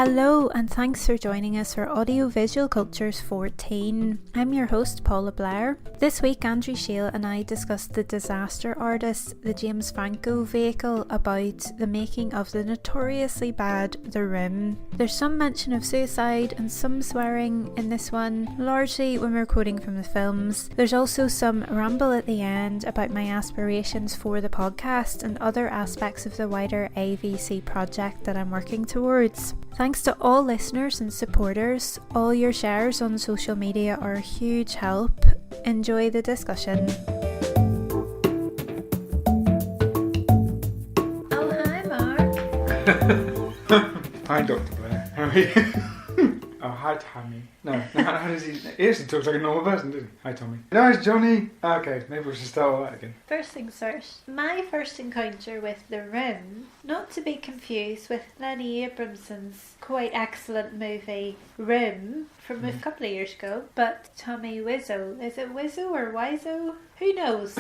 Hello and thanks for joining us for Audiovisual Cultures 14. I'm your host Paula Blair. This week Andrew Shail and I discussed The Disaster Artist, the James Franco vehicle about the making of the notoriously bad The Room. There's some mention of suicide and some swearing in this one, largely when we're quoting from the films. There's also some ramble at the end about my aspirations for the podcast and other aspects of the wider AVC project that I'm working towards. Thanks to all listeners and supporters. All your shares on social media are a huge help. Enjoy the discussion. Oh, hi Mark. Hi Dr. Blair. How are you? Oh, hi Tommy. No, how does he actually talks like a normal person, doesn't he? Hi Tommy. No, it's Johnny. Okay, maybe we should start all that again. First things first. My first encounter with The Room, not to be confused with Lenny Abramson's quite excellent movie Room from a couple of years ago, but Tommy Wisseau. Is it Wisseau or Wisseau? Who knows?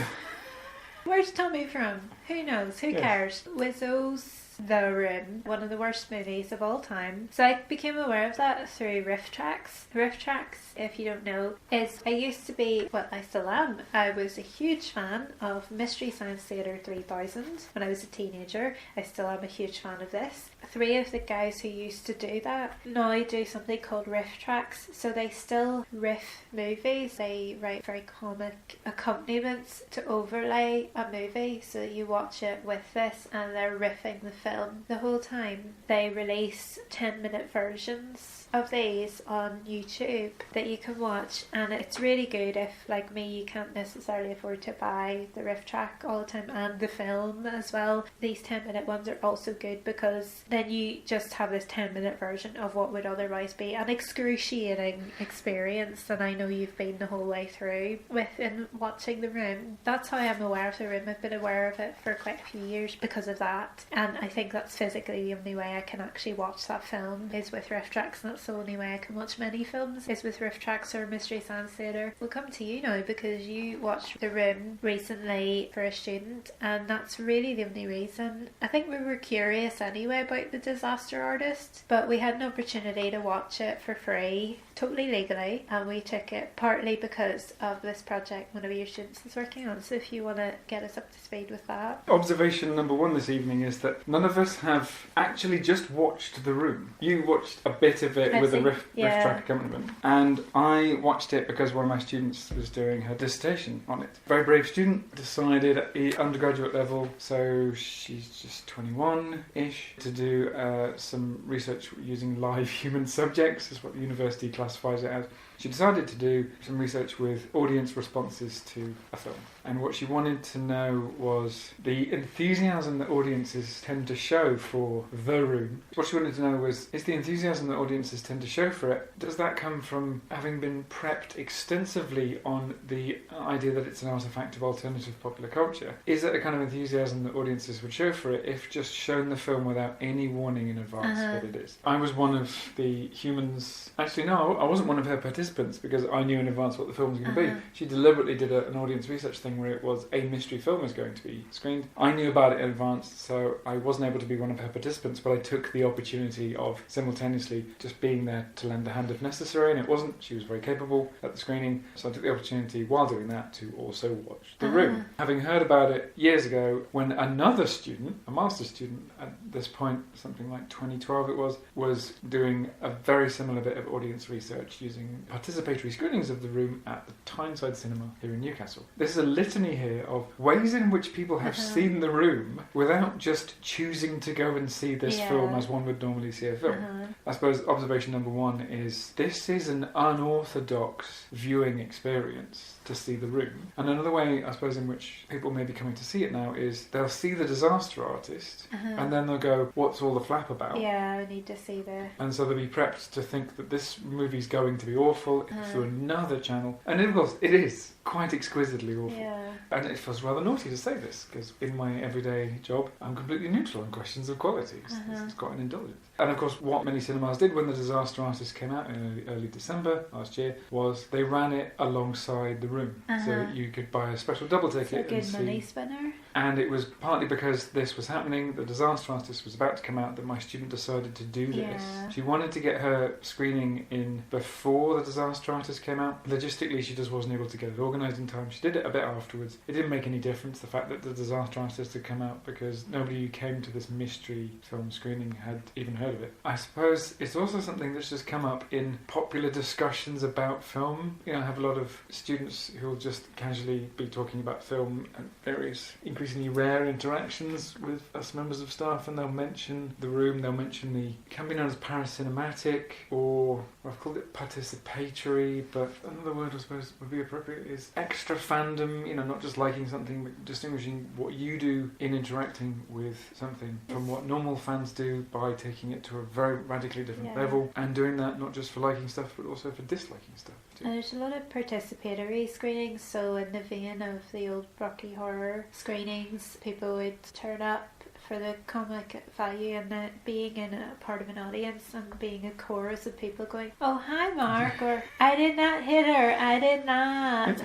Where's Tommy from? Who knows? Who cares? Wisseau's The Room, one of the worst movies of all time. So I became aware of that through Riff Tracks. Riff Tracks, if you don't know, is I used to be, well I still am, I was a huge fan of Mystery Science Theater 3000 when I was a teenager. I still am a huge fan of this. Three of the guys who used to do that now do something called Riff Tracks, so they still riff movies. They write very comic accompaniments to overlay a movie, so you watch it with this and they're riffing the film the whole time. They release 10-minute versions of these on YouTube that you can watch, and it's really good if, like me, you can't necessarily afford to buy the riff track all the time and the film as well. These 10-minute ones are also good because then you just have this 10-minute version of what would otherwise be an excruciating experience, and I know you've been the whole way through within watching The Room. That's how I'm aware of The Room. I've been aware of it for quite a few years because of that, and I think that's physically the only way I can actually watch that film is with riff tracks, and that's the only way I can watch many films is with riff tracks or Mystery Science Theater. We'll come to you now because you watched The Room recently for a student, and that's really the only reason. I think we were curious anyway about The Disaster Artist, but we had an opportunity to watch it for free, totally legally, and we took it partly because of this project one of your students is working on. So if you want to get us up to speed with that. Observation number one this evening is that none of us have actually just watched The Room. You watched a bit of it with a riff track accompaniment, and I watched it because one of my students was doing her dissertation on it. Very brave student, decided at the undergraduate level, so she's just 21-ish, to do some research using live human subjects, is what the university classifies it as. She decided to do some research with audience responses to a film. And what she wanted to know was the enthusiasm that audiences tend to show for The Room. What she wanted to know was, is the enthusiasm that audiences tend to show for it, does that come from having been prepped extensively on the idea that it's an artifact of alternative popular culture? Is it a kind of enthusiasm that audiences would show for it if just shown the film without any warning in advance what it is? I was one of the humans... Actually, no, I wasn't one of her participants because I knew in advance what the film was going to be. She deliberately did an audience research thing where it was a mystery film was going to be screened. I knew about it in advance, so I wasn't able to be one of her participants, but I took the opportunity of simultaneously just being there to lend a hand if necessary, and it wasn't. She was very capable at the screening, so I took the opportunity while doing that to also watch The Room. Having heard about it years ago when another student, a master's student at this point, something like 2012 it was doing a very similar bit of audience research using participatory screenings of The Room at the Tyneside Cinema here in Newcastle. This is a litany here of ways in which people have seen The Room without just choosing to go and see this film as one would normally see a film. I suppose observation number one is this is an unorthodox viewing experience to see The Room. And another way, I suppose, in which people may be coming to see it now is they'll see The Disaster Artist and then they'll go, what's all the flap about? Yeah, I need to see the... And so they'll be prepped to think that this movie's going to be awful through another channel. And of course, it is quite exquisitely awful. Yeah. And it feels rather naughty to say this, because in my everyday job, I'm completely neutral on questions of quality. It's quite an indulgence. And of course, what many cinemas did when The Disaster Artist came out in early December last year was they ran it alongside The Room. So you could buy a special double ticket and see. It's a good money spinner. And it was partly because this was happening, The Disaster Artist was about to come out, that my student decided to do this. Yeah. She wanted to get her screening in before The Disaster Artist came out. Logistically, she just wasn't able to get it organised in time. She did it a bit afterwards. It didn't make any difference, the fact that The Disaster Artist had come out, because nobody who came to this mystery film screening had even heard of it. I suppose it's also something that's just come up in popular discussions about film. You know, I have a lot of students who will just casually be talking about film and various increasingly rare interactions with us members of staff, and they'll mention The Room, they'll mention the, it can be known as paracinematic, or I've called it participatory, but another word I suppose would be appropriate is extra fandom, you know, not just liking something, but distinguishing what you do in interacting with something from what normal fans do by taking it to a very radically different level, and doing that not just for liking stuff but also for disliking stuff too. And there's a lot of participatory screenings, so in the vein of the old Rocky Horror screenings, people would turn up for the comic value and being in a part of an audience and being a chorus of people going, "Oh, hi Mark," or "I did not hit her, I did not."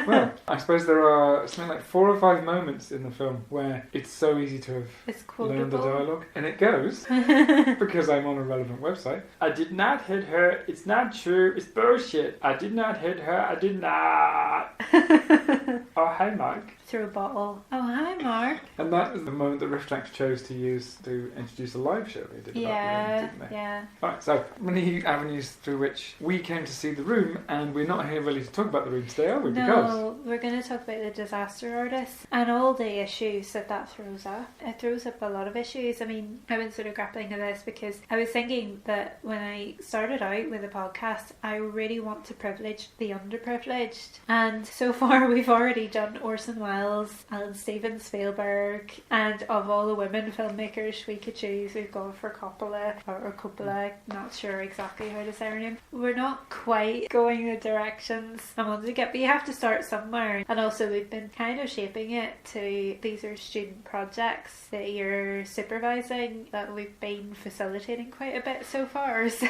Well, I suppose there are something like 4 or 5 moments in the film where it's so easy to have learned the dialogue, and it goes, because I'm on a relevant website, "I did not hit her, it's not true, it's bullshit, I did not hit her, I did not." "Oh, hi Mark." Through a bottle. "Oh, hi Mark." And that is the moment that Riftx chose to use to introduce a live show they did about The Room, didn't they? Yeah. Right, so many avenues through which we came to see The Room, and we're not here really to talk about The Room today, are we? No, we're going to talk about The Disaster Artist and all the issues that throws up. It throws up a lot of issues. I mean, I've been sort of grappling with this because I was thinking that when I started out with the podcast, I really want to privilege the underprivileged. And so far we've already done Orson Welles and Steven Spielberg, and of all the women filmmakers we could choose, we've gone for Coppola or Coppola, not sure exactly how to say her name. We're not quite going the directions I wanted to get, but you have to start somewhere. And also we've been kind of shaping it to, these are student projects that you're supervising, that we've been facilitating quite a bit so far. So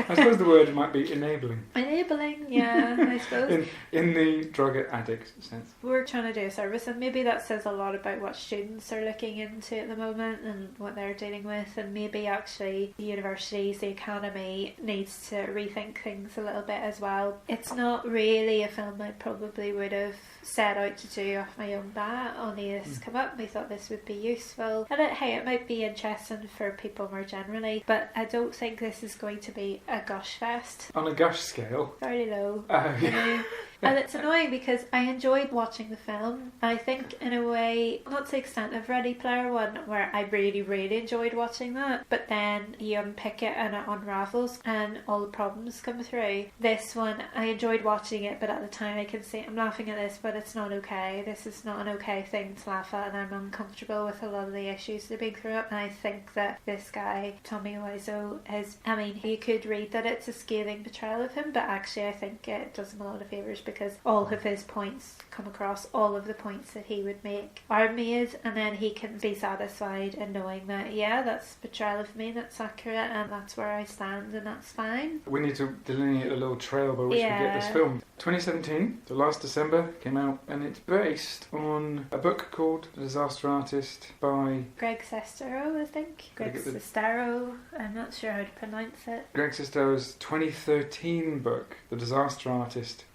I suppose the word might be enabling. Enabling, yeah, I suppose. in the drug addict sense. We're trying to do a service, and maybe that says a lot about what students are looking into at the moment and what they're dealing with, and maybe actually the universities, the academy needs to rethink things a little bit as well. It's not really a film I probably would have set out to do off my own bat, only this come up, we thought this would be useful, and it might be interesting for people more generally, but I don't think this is going to be a gush fest. On a gush scale? Fairly low. Yeah. And it's annoying because I enjoyed watching the film. I think in a way, not to the extent of Ready Player One, where I really, really enjoyed watching that, but then you unpick it and it unravels and all the problems come through. This one, I enjoyed watching it, but at the time I can say, I'm laughing at this, but it's not okay. This is not an okay thing to laugh at, and I'm uncomfortable with a lot of the issues that are being thrown up. And I think that this guy, Tommy Wiseau, is, I mean, you could read that it's a scathing portrayal of him, but actually I think it does him a lot of favours, because all of his points come across, all of the points that he would make are made, and then he can be satisfied in knowing that, yeah, that's portrayal of me, that's accurate, and that's where I stand, and that's fine. We need to delineate a little trail by which we get this film. 2017, so last December, came out, and it's based on a book called The Disaster Artist by Greg Sestero, I think. Greg Sestero, I'm not sure how to pronounce it. Greg Sestero's 2013 book, The Disaster Artist,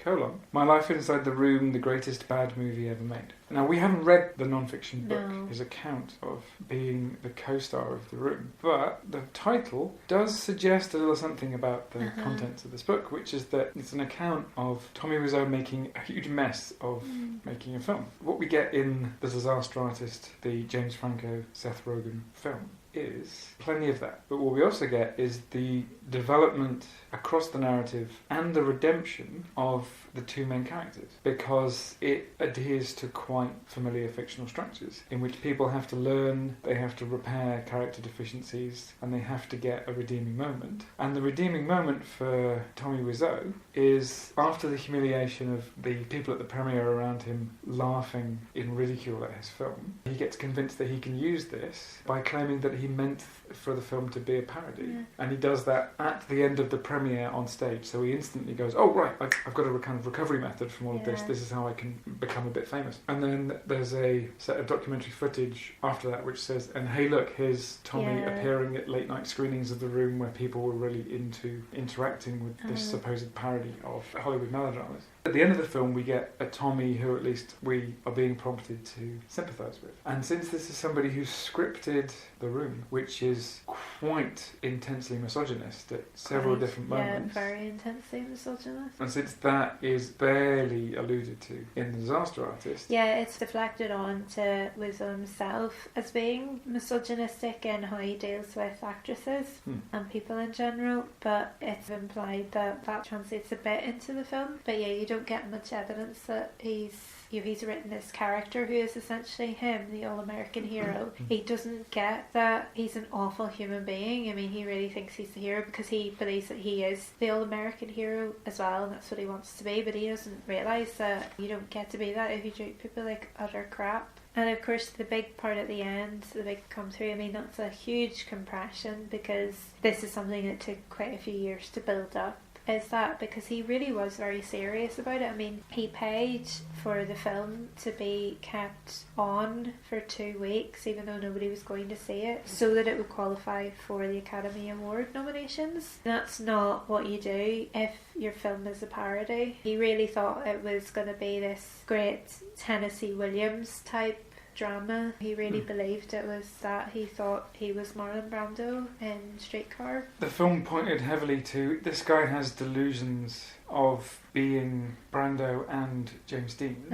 My Life Inside the Room, the Greatest Bad Movie Ever Made. Now, we haven't read the non-fiction book, his account of being the co-star of The Room, but the title does suggest a little something about the contents of this book, which is that it's an account of Tommy Wiseau making a huge mess of making a film. What we get in The Disaster Artist, the James Franco, Seth Rogen film, is plenty of that. But what we also get is the development across the narrative and the redemption of the two main characters, because it adheres to quite familiar fictional structures in which people have to learn, they have to repair character deficiencies, and they have to get a redeeming moment. And the redeeming moment for Tommy Wiseau is after the humiliation of the people at the premiere around him laughing in ridicule at his film, he gets convinced that he can use this by claiming that he he meant for the film to be a parody. And he does that at the end of the premiere on stage. So he instantly goes, oh, right, I've got a kind of recovery method from all of this. This is how I can become a bit famous. And then there's a set of documentary footage after that which says, and hey, look, here's Tommy appearing at late night screenings of The Room where people were really into interacting with this supposed parody of Hollywood melodramas. At the end of the film, we get a Tommy who at least we are being prompted to sympathise with. And since this is somebody who scripted The Room, which is quite intensely misogynist at several different moments. Yeah, very intensely misogynist. And since that is barely alluded to in The Disaster Artist. Yeah, it's deflected on to Wisseau himself as being misogynistic in how he deals with actresses and people in general, but it's implied that that translates a bit into the film. But yeah, you don't get much evidence that he's written this character who is essentially him, the all-American hero. He doesn't get that he's an awful human being. I mean, he really thinks he's the hero because he believes that he is the all-American hero as well, and that's what he wants to be, but he doesn't realise that you don't get to be that if you treat people like utter crap. And of course the big part at the end, the big come through, I mean, that's a huge compression because this is something that took quite a few years to build up. Is that because he really was very serious about it. I mean, he paid for the film to be kept on for 2 weeks, even though nobody was going to see it, so that it would qualify for the Academy Award nominations. That's not what you do if your film is a parody. He really thought it was going to be this great Tennessee Williams type drama. He really believed it was that. He thought he was Marlon Brando in Streetcar. The film pointed heavily to this guy has delusions of being Brando and James Dean.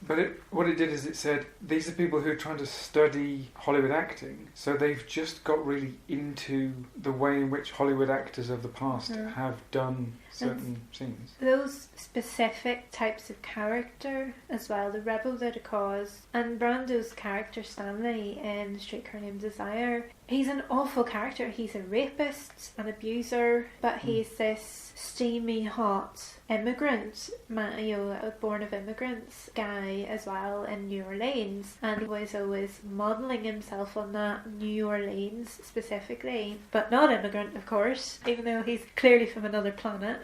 But what it did is it said these are people who are trying to study Hollywood acting, so they've just got really into the way in which Hollywood actors of the past have done certain scenes. Those specific types of character as well, the rebel without a cause, and Brando's character Stanley in Streetcar Named Desire, he's an awful character. He's a rapist, an abuser, but he's this steamy hot immigrant, born of immigrants guy as well in New Orleans, and he was always modelling himself on that, New Orleans specifically, but not immigrant of course, even though he's clearly from another planet.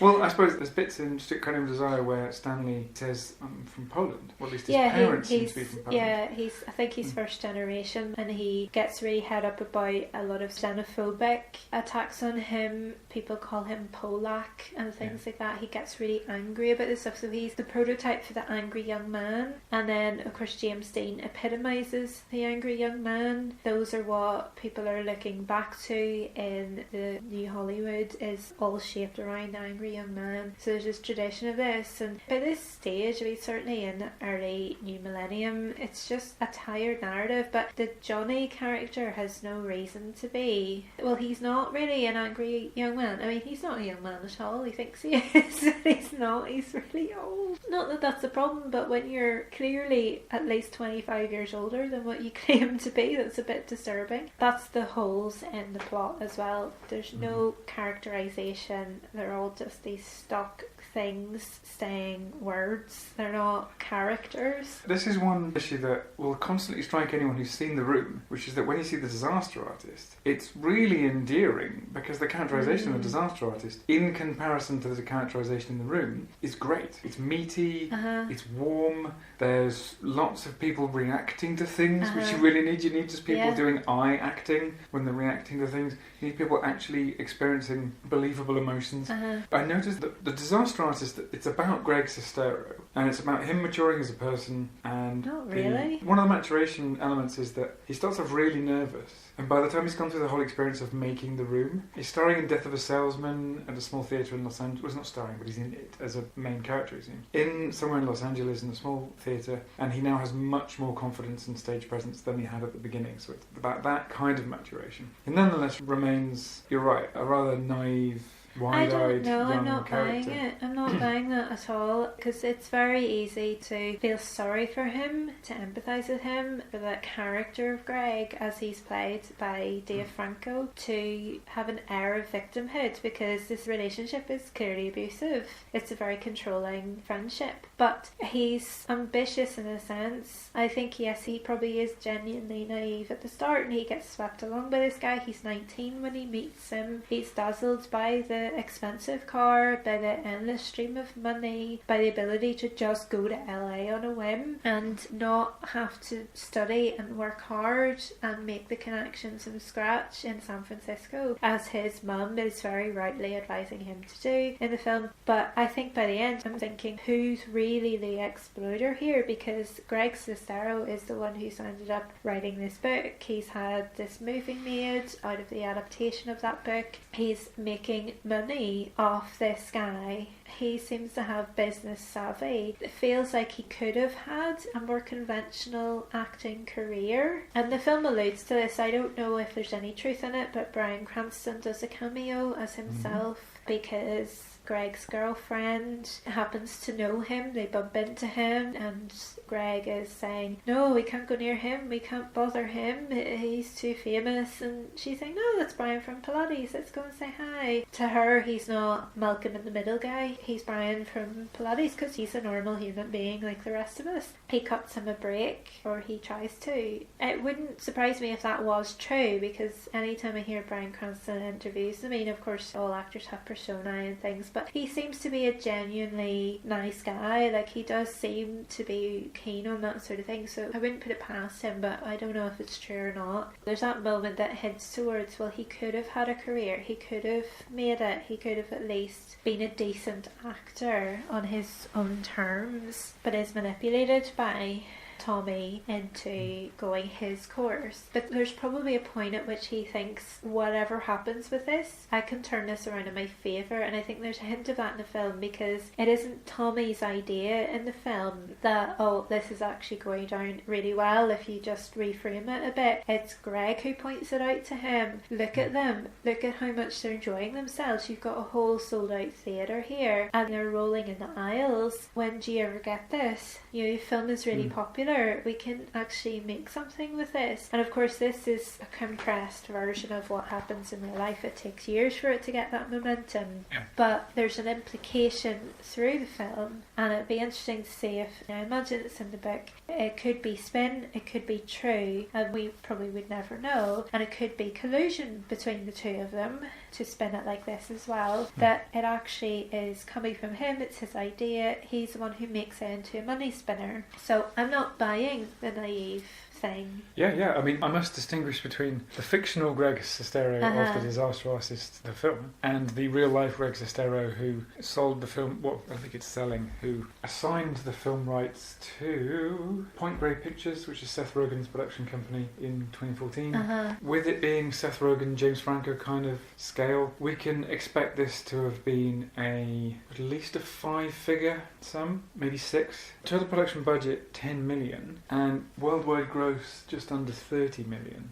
Well, I suppose there's bits in Streetcar Named Desire where Stanley says I'm from Poland, or at least his parents seem to be from Poland. Yeah, I think he's first generation, and he gets really head up about a lot of xenophobic attacks on him. People call him Polak and things like that. He gets really angry about this stuff, so he's the prototype for the angry young man. And then of course James Dean epitomises the angry young man. Those are what people are looking back to in the new Hollywood, is all shaped around the angry young man. So there's this tradition of this, and by this stage, I mean certainly in the early new millennium, it's just a tired narrative. But the Johnny character has no reason to be. Well, he's not really an angry young man. I mean, he's not a young man at all. He thinks he is. He's not. He's really old. Not that that's a problem, but when you're clearly at least 25 years older than what you claim to be, that's a bit disturbing. That's the holes in the plot as well. There's no characterization. They're all just these stock things saying words. They're not characters. This is one issue that will constantly strike anyone who's seen The Room, which is that when you see The Disaster Artist, it's really endearing because the characterization of The Disaster Artist, in comparison to the characterization in The Room, is great. It's meaty, it's warm, there's lots of people reacting to things, which you really need. You need just people doing eye acting when they're reacting to things. You need people actually experiencing believable emotions. I noticed that The Disaster Artist, it's about Greg Sestero, and it's about him maturing as a person. And not really. One of the maturation elements is that he starts off really nervous, and by the time he's gone through the whole experience of making The Room, he's starring in Death of a Salesman at a small theatre in Los Angeles. Well, he's not starring, but he's in it as a main character, it seems. In somewhere in Los Angeles in a small theatre, and he now has much more confidence and stage presence than he had at the beginning. So it's about that kind of maturation. He nonetheless remains, you're right, a rather naive wide-eyed No, I'm young not character. buying it. I'm not buying that at all, because it's very easy to feel sorry for him, to empathise with him, for that character of Greg as he's played by Franco, to have an air of victimhood, because this relationship is clearly abusive. It's a very controlling friendship, but he's ambitious in a sense. I think, yes, he probably is genuinely naive at the start, and he gets swept along by this guy. He's 19 when he meets him. He's dazzled by the expensive car, by the endless stream of money, by the ability to just go to LA on a whim and not have to study and work hard and make the connections from scratch in San Francisco, as his mum is very rightly advising him to do in the film. But I think by the end I'm thinking, who's really the exploiter here? Because Greg Sestero is the one who's ended up writing this book. He's had this movie made out of the adaptation of that book. He's making money off this guy. He seems to have business savvy. It feels like he could have had a more conventional acting career, and the film alludes to this. I don't know if there's any truth in it, but Bryan Cranston does a cameo as himself because Greg's girlfriend happens to know him. They bump into him, and Greg is saying, no, we can't go near him, we can't bother him, he's too famous. And she's saying, no, that's Brian from Pilates, let's go and say hi. To her, he's not Malcolm in the Middle guy, he's Brian from Pilates, because he's a normal human being like the rest of us. He cuts him a break, or he tries to. It wouldn't surprise me if that was true, because anytime I hear Bryan Cranston in interviews, I mean, of course all actors have personae and things, but he seems to be a genuinely nice guy. Like, he does seem to be keen on that sort of thing, so I wouldn't put it past him, but I don't know if it's true or not. There's that moment that hints towards, well, he could have had a career, he could have made it, he could have at least been a decent actor on his own terms, but is manipulated by Tommy into going his course. But there's probably a point at which he thinks, whatever happens with this, I can turn this around in my favour. And I think there's a hint of that in the film, because it isn't Tommy's idea in the film that, oh, this is actually going down really well if you just reframe it a bit. It's Greg who points it out to him. Look at them, look at how much they're enjoying themselves. You've got a whole sold out theatre here and they're rolling in the aisles. When do you ever get this? You know, your film is really popular, we can actually make something with this. And of course this is a compressed version of what happens in real life. It takes years for it to get that momentum, but there's an implication through the film, and it'd be interesting to see if, I imagine it's in the book, it could be spin, it could be true, and we probably would never know, and it could be collusion between the two of them to spin it like this as well, that it actually is coming from him, it's his idea, he's the one who makes it into a money spinner. So I'm not buying the naive thing. Yeah. I mean, I must distinguish between the fictional Greg Sestero of The Disaster Artist, the film, and the real-life Greg Sestero who sold the film, well, I think it's selling, who assigned the film rights to Point Grey Pictures, which is Seth Rogen's production company, in 2014. With it being Seth Rogen, James Franco kind of scale, we can expect this to have been at least a 5-figure sum, maybe 6. Total production budget, $10 million, and worldwide gross just under $30 million.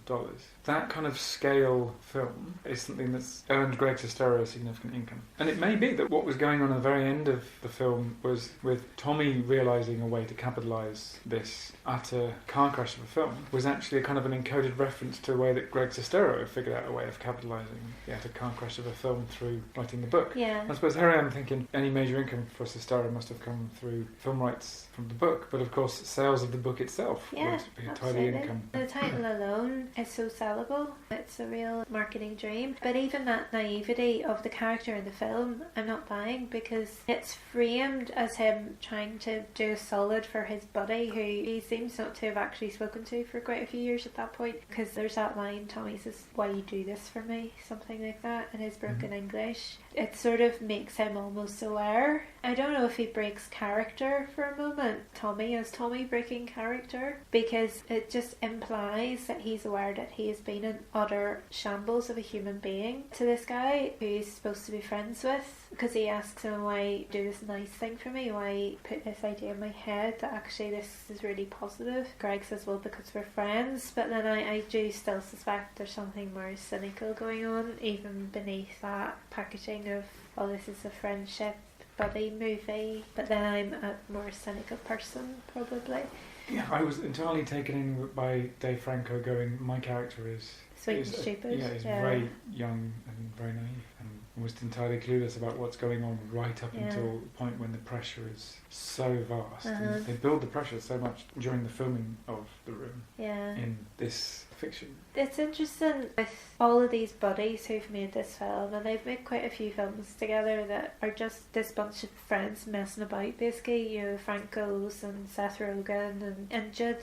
That kind of scale film is something that's earned Greg Sestero a significant income. And it may be that what was going on at the very end of the film was with Tommy realising a way to capitalise this utter car crash of a film was actually a kind of an encoded reference to the way that Greg Sestero had figured out a way of capitalising the utter car crash of a film through writing the book. Yeah. I suppose here I am thinking any major income for Sestero must have come through film rights from the book, but of course sales of the book itself would be entirely income. The title alone is so sellable. It's a real marketing dream. But even that naivety of the character in the film, I'm not buying, because it's framed as him trying to do a solid for his buddy, who he seems not to have actually spoken to for quite a few years at that point, because there's that line, Tommy says, why you do this for me? Something like that in his broken English. It sort of makes him almost aware. I don't know if he breaks character for a moment, Tommy breaking character, because it just implies that he's aware that he is been an utter shambles of a human being to this guy who he's supposed to be friends with, because he asks him, why do this nice thing for me, why put this idea in my head that actually this is really positive. Greg says, well, because we're friends, but then I do still suspect there's something more cynical going on even beneath that packaging of, oh, this is a friendship buddy movie, but then I'm a more cynical person probably. Yeah, I was entirely taken in by Dave Franco going, my character is sweet and stupid. He's very young and very naive and almost entirely clueless about what's going on right up until the point when the pressure is so vast. And they build the pressure so much during the filming of The Room in this fiction. It's interesting with all of these buddies who've made this film, and they've made quite a few films together that are just this bunch of friends messing about basically, you know, Franco's and Seth Rogen and Judd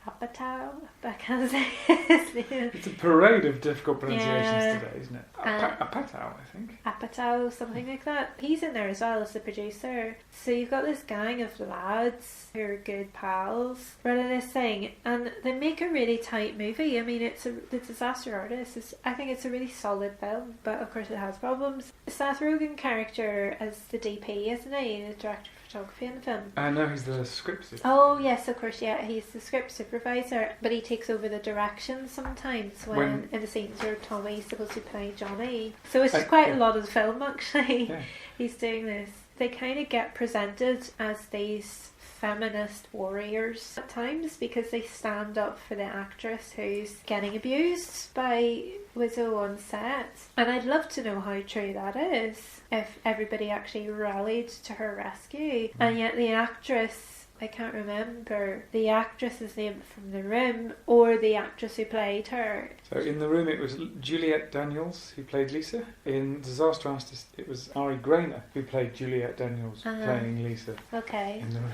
Apatow. I can't say his name. It's a parade of difficult pronunciations today, isn't it? Apatow, I think. Apatow, something like that. He's in there as well as the producer. So you've got this gang of lads who are good pals running this thing, and they make a really tight movie. I mean, The Disaster Artist I think it's a really solid film, but of course it has problems. The Seth Rogen character as the DP, isn't he? The director of photography in the film. No, he's the script supervisor. Oh yes, of course, yeah, he's the script supervisor, but he takes over the direction sometimes when in the scenes where Tommy's supposed to play Johnny. So it's quite a lot of the film actually. Yeah. He's doing this. They kind of get presented as these feminist warriors at times because they stand up for the actress who's getting abused by Wisseau on set. And I'd love to know how true that is, if everybody actually rallied to her rescue. And yet the actress, I can't remember the actress's name from The Room or the actress who played her. So in The Room it was Juliette Daniels who played Lisa. In Disaster Artist it was Ari Grainer who played Juliette Daniels playing Lisa. Okay. In The Room.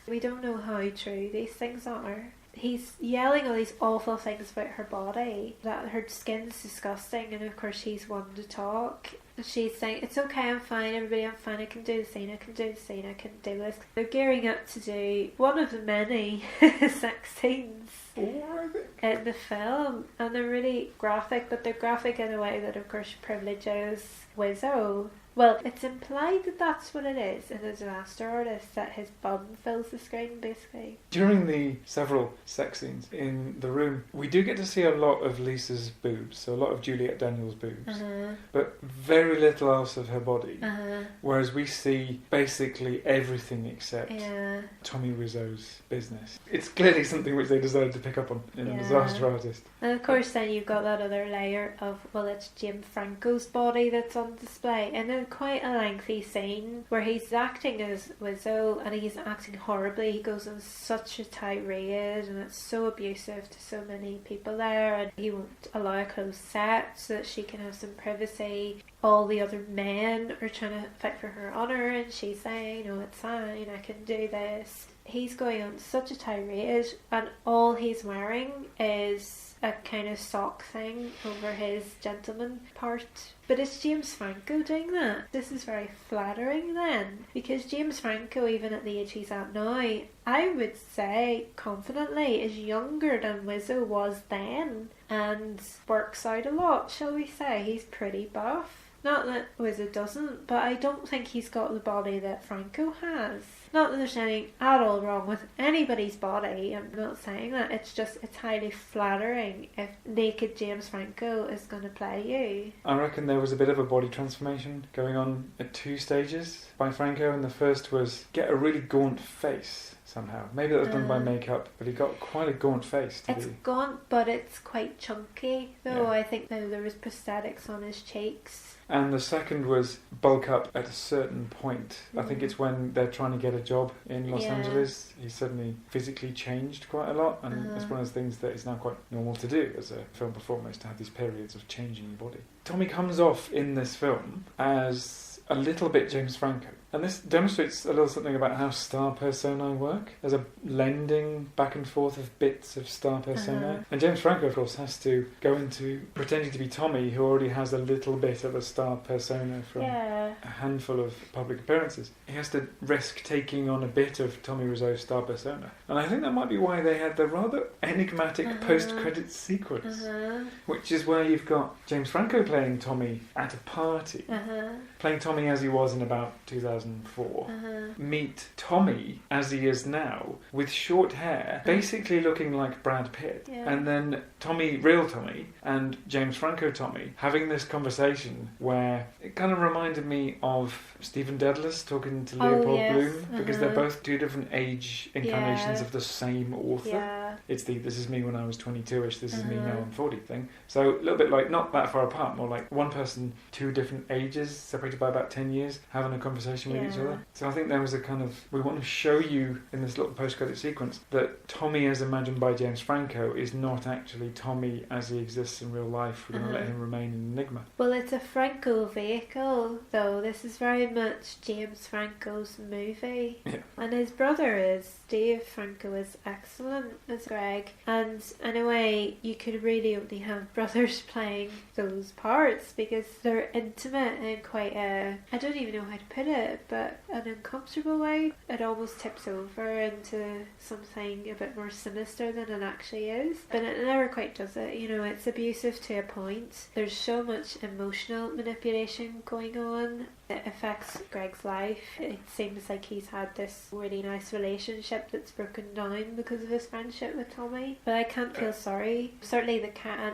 We don't know how true these things are. He's yelling all these awful things about her body, that her skin's disgusting, and of course she's one to talk. She's saying, it's okay, I'm fine, everybody, I'm fine, I can do the scene, I can do the scene, I can do this. They're gearing up to do one of the many sex scenes in the film, and they're really graphic, but they're graphic in a way that of course privileges Wisseau. Well, it's implied that that's what it is in The Disaster Artist, that his bum fills the screen, basically. During the several sex scenes in The Room, we do get to see a lot of Lisa's boobs, so a lot of Juliette Daniels' boobs, but very little else of her body, whereas we see basically everything except Tommy Wiseau's business. It's clearly something which they decided to pick up on in The Disaster Artist. And of course then you've got that other layer of, well, it's James Franco's body that's on display, and then quite a lengthy scene where he's acting as Wisseau and he's acting horribly. He goes on such a tirade and it's so abusive to so many people there, and he won't allow a closed set so that she can have some privacy. All the other men are trying to fight for her honour and she's saying, no, it's fine, I can do this. He's going on such a tirade and all he's wearing is a kind of sock thing over his gentleman part. But it's James Franco doing that. This is very flattering then, because James Franco, even at the age he's at now, I would say confidently is younger than Wisseau was then and works out a lot, shall we say. He's pretty buff. Not that Wisseau doesn't, but I don't think he's got the body that Franco has. Not that there's anything at all wrong with anybody's body, I'm not saying that, it's just, it's highly flattering if naked James Franco is going to play you. I reckon there was a bit of a body transformation going on at 2 stages by Franco, and the first was get a really gaunt face somehow. Maybe that was done by makeup, but he got quite a gaunt face. It's gaunt, but it's quite chunky, though. I think there was prosthetics on his cheeks. And the second was bulk up at a certain point. I think it's when they're trying to get a job in Los Angeles. He suddenly physically changed quite a lot, and it's one of those things that is now quite normal to do as a film performer, is to have these periods of changing your body. Tommy comes off in this film as a little bit James Franco. And this demonstrates a little something about how star personae work. There's a blending back and forth of bits of star personae. And James Franco, of course, has to go into pretending to be Tommy, who already has a little bit of a star persona from a handful of public appearances. He has to risk taking on a bit of Tommy Wiseau's star persona. And I think that might be why they had the rather enigmatic post-credits sequence, which is where you've got James Franco playing Tommy at a party, playing Tommy as he was in about 2004. Meet Tommy as he is now, with short hair, basically looking like Brad Pitt. And then Tommy, real Tommy, and James Franco Tommy having this conversation where it kind of reminded me of Stephen Dedalus talking to Leopold Bloom, because they're both two different age incarnations of the same author. It's the "this is me when I was 22ish, this is me now I'm 40" thing. So a little bit like, not that far apart, more like one person, two different ages, separated by about 10 years, having a conversation with each other. So I think there was a kind of, we want to show you in this little post-credit sequence that Tommy as imagined by James Franco is not actually Tommy as he exists in real life. We're going to let him remain an enigma. Well, it's a Franco vehicle, though. This is very much James Franco's movie. And his brother is, Dave Franco, is excellent as Greg. And in a way, you could really only have brothers playing those parts, because they're intimate in quite a, I don't even know how to put it, but an uncomfortable way. It almost tips over into something a bit more sinister than it actually is. But it never quite does it. You know, it's abusive to a point. There's so much emotional manipulation going on. It affects Greg's life. It seems like he's had this really nice relationship that's broken down because of his friendship with Tommy. But I can't feel sorry. Certainly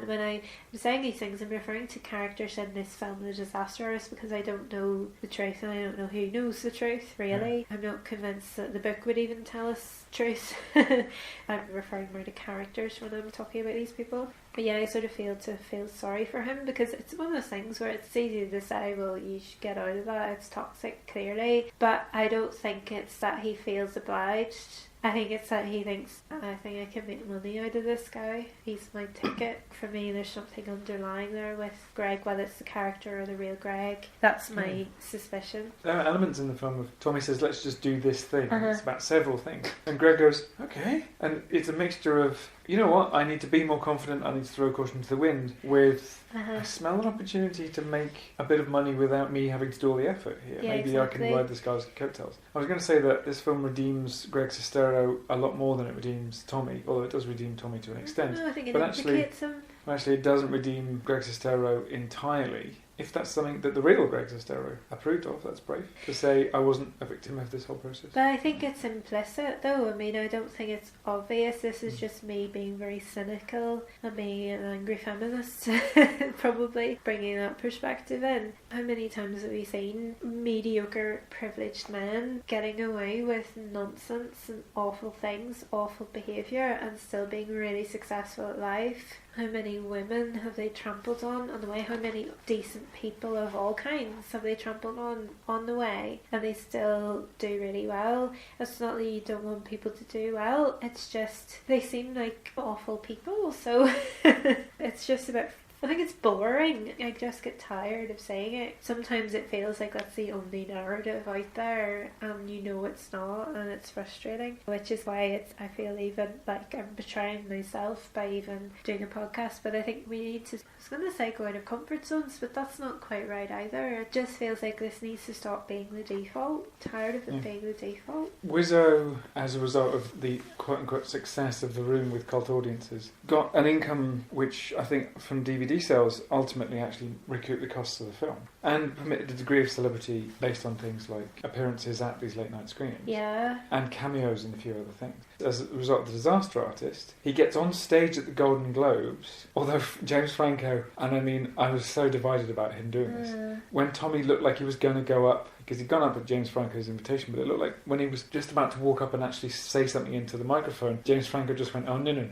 when I'm saying these things, I'm referring to characters in this film, The Disaster Artist, because I don't know the truth and I don't know who knows the truth, really. I'm not convinced that the book would even tell us truth. I'm referring more to characters when I'm talking about these people. But yeah, I sort of feel sorry for him, because it's one of those things where it's easy to say, well, you should get out of that, it's toxic, clearly. But I don't think it's that he feels obliged. I think it's that he thinks, I think I can make money out of this guy. He's my ticket. For me, there's something underlying there with Greg, whether it's the character or the real Greg. That's my suspicion. There are elements in the film of Tommy says, let's just do this thing. It's about several things. And Greg goes, okay. And it's a mixture of, you know what, I need to be more confident, I need to throw caution to the wind, with I smell an opportunity to make a bit of money without me having to do all the effort here. Yeah, Maybe exactly. I can ride this guy's coattails. I was going to say that this film redeems Greg Sestero a lot more than it redeems Tommy, although it does redeem Tommy to an extent. No, I think it but implicates him. Actually, it doesn't redeem Greg Sestero entirely. If that's something that the real Greg Sestero approved of, that's brave. To say, I wasn't a victim of this whole process. But I think it's implicit, though. I mean, I don't think it's obvious. This is just me being very cynical and being an angry feminist, probably, bringing that perspective in. How many times have we seen mediocre, privileged men getting away with nonsense and awful things, awful behaviour, and still being really successful at life? How many women have they trampled on the way? How many decent people of all kinds have they trampled on the way? And they still do really well. It's not that you don't want people to do well, it's just they seem like awful people. So it's just a bit, I think it's boring. I just get tired of saying it. Sometimes it feels like that's the only narrative out there, and you know it's not, and it's frustrating. Which is why I feel even like I'm betraying myself by even doing a podcast. But I think we need to, I was going to say go out of comfort zones, but that's not quite right either. It just feels like this needs to stop being the default. Tired of it being the default. Wisseau, as a result of the quote-unquote success of The Room with cult audiences, got an income which I think from DVD sales ultimately actually recouped the costs of the film, and permitted a degree of celebrity based on things like appearances at these late night screenings and cameos in a few other things. As a result of The Disaster Artist, he gets on stage at the Golden Globes, although James Franco, and I mean, I was so divided about him doing this, when Tommy looked like he was going to go up, because he'd gone up at James Franco's invitation, but it looked like when he was just about to walk up and actually say something into the microphone, James Franco just went, oh no.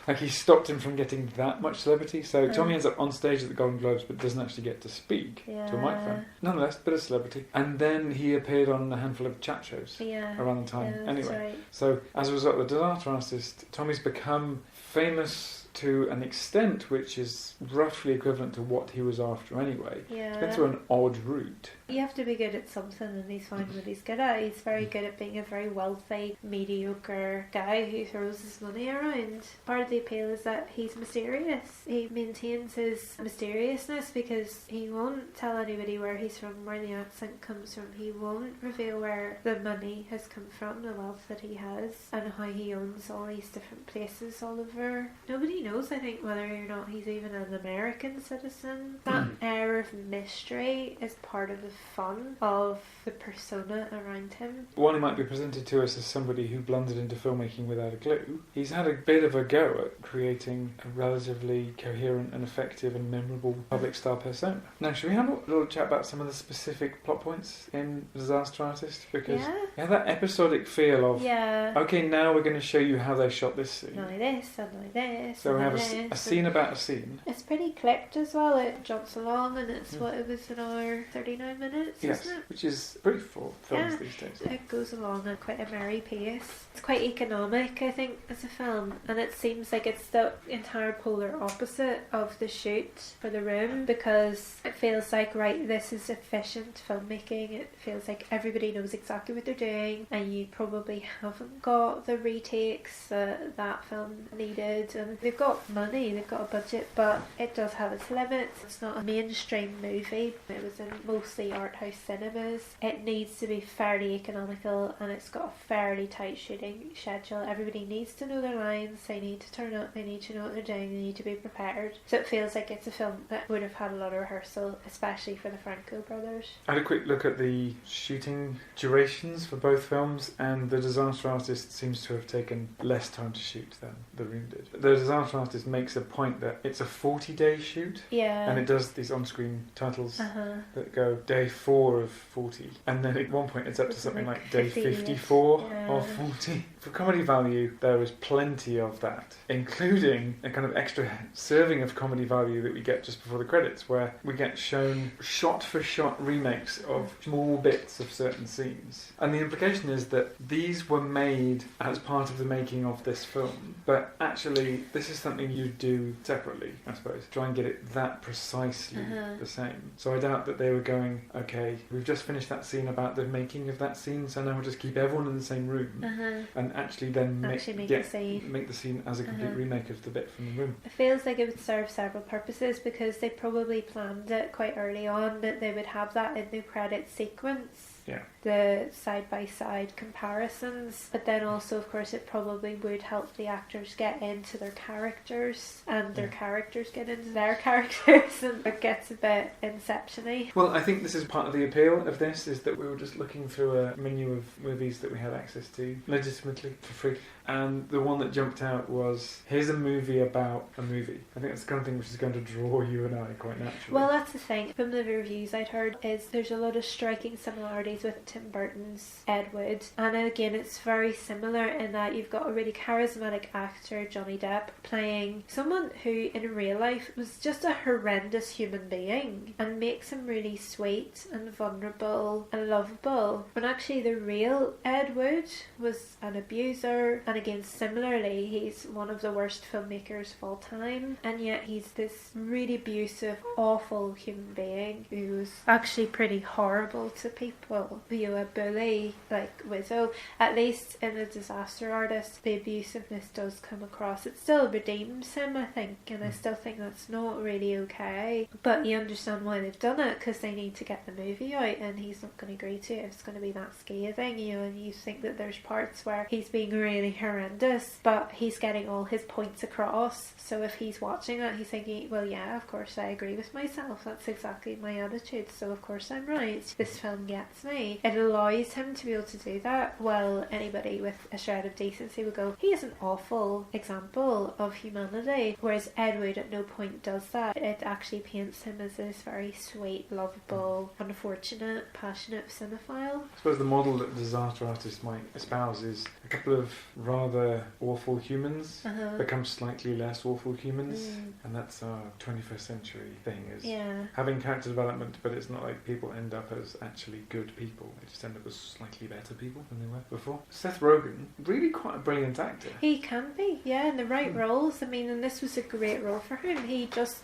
Like he stopped him from getting that much celebrity. So Tommy ends up on stage at the Golden Globes but doesn't actually get to speak to a microphone. Nonetheless, bit of celebrity. And then he appeared on a handful of chat shows around the time anyway. Right. So as a result of The Disaster Artist, Tommy's become famous to an extent which is roughly equivalent to what he was after anyway. He's been through an odd route. You have to be good at something, and he's found what he's good at. He's very good at being a very wealthy, mediocre guy who throws his money around. Part of the appeal is that he's mysterious. He maintains his mysteriousness because he won't tell anybody where he's from, where the accent comes from. He won't reveal where the money has come from, the wealth that he has, and how he owns all these different places all over. Nobody knows, I think, whether or not he's even an American citizen. That air of mystery is part of the fun of the persona around him. While he might be presented to us as somebody who blundered into filmmaking without a clue, he's had a bit of a go at creating a relatively coherent and effective and memorable public star persona. Now, should we have a little chat about some of the specific plot points in Disaster Artist? Because you have that episodic feel of, okay, now we're going to show you how they shot this scene. Now this, and now this. So we have a scene about a scene. It's pretty clipped as well. It jumps along, and it's what, it was an hour 39 minutes, yes, isn't it? Which is brief for films these days. It goes along at quite a merry pace. It's quite economic, I think, as a film, and it seems like it's the entire polar opposite of the shoot for The Room, because it feels like, right, this is efficient filmmaking. It feels like everybody knows exactly what they're doing, and you probably haven't got the retakes that film needed, and they've got money, they've got a budget, but it does have its limits. It's not a mainstream movie. It was in mostly art house cinemas. It needs to be fairly economical, and it's got a fairly tight shooting schedule. Everybody needs to know their lines, they need to turn up, they need to know what they're doing, they need to be prepared. So it feels like it's a film that would have had a lot of rehearsal, especially for the Franco brothers. I had a quick look at the shooting durations for both films, and The Disaster Artist seems to have taken less time to shoot than The Room did. The Disaster Artist makes a point that it's a 40-day shoot, and it does these on-screen titles that go day 4 of 40, and then at one point it's up to something like day 54 of 40. For comedy value, there is plenty of that, including a kind of extra serving of comedy value that we get just before the credits, where we get shown shot-for-shot remakes of small bits of certain scenes. And the implication is that these were made as part of the making of this film, but actually this is something you do separately, I suppose. Try and get it that precisely the same. So I doubt that they were going, okay, we've just finished that scene about the making of that scene, so now we'll just keep everyone in the same room and actually then make the scene as a complete remake of the bit from The Room. It feels like it would serve several purposes, because they probably planned it quite early on that they would have that in the credit sequence. The side-by-side comparisons, but then also, of course, it probably would help the actors get into their characters, and their characters get into their characters, and it gets a bit Inception-y. Well, I think this is part of the appeal of this, is that we were just looking through a menu of movies that we had access to legitimately for free, and the one that jumped out was, here's a movie about a movie. I think that's the kind of thing which is going to draw you and I quite naturally. Well, that's the thing. From the reviews I'd heard, is there's a lot of striking similarities with Tim Burton's Ed Wood, and again it's very similar in that you've got a really charismatic actor, Johnny Depp, playing someone who in real life was just a horrendous human being, and makes him really sweet and vulnerable and lovable, when actually the real Ed Wood was an abuser, and again similarly he's one of the worst filmmakers of all time, and yet he's this really abusive, awful human being who was actually pretty horrible to people. A bully like Wisseau. At least in The Disaster Artist, the abusiveness does come across. It still redeems him, I think, and I still think that's not really okay. But you understand why they've done it, because they need to get the movie out, and he's not going to agree to it. It's going to be that scathing, and you think that there's parts where he's being really horrendous, but he's getting all his points across. So if he's watching it, he's thinking, well, yeah, of course I agree with myself. That's exactly my attitude. So of course I'm right. This film gets me. It allows him to be able to do that. Well, anybody with a shred of decency would go, he is an awful example of humanity, whereas Ed Wood at no point does that. It actually paints him as this very sweet, lovable, unfortunate, passionate cinephile. I suppose the model that Disaster Artist might espouse is a couple of rather awful humans become slightly less awful humans, and that's our 21st century thing, is having character development, but it's not like people end up as actually good people. They just end up as slightly better people than they were before. Seth Rogen, really quite a brilliant actor. He can be, in the right roles. I mean, and this was a great role for him.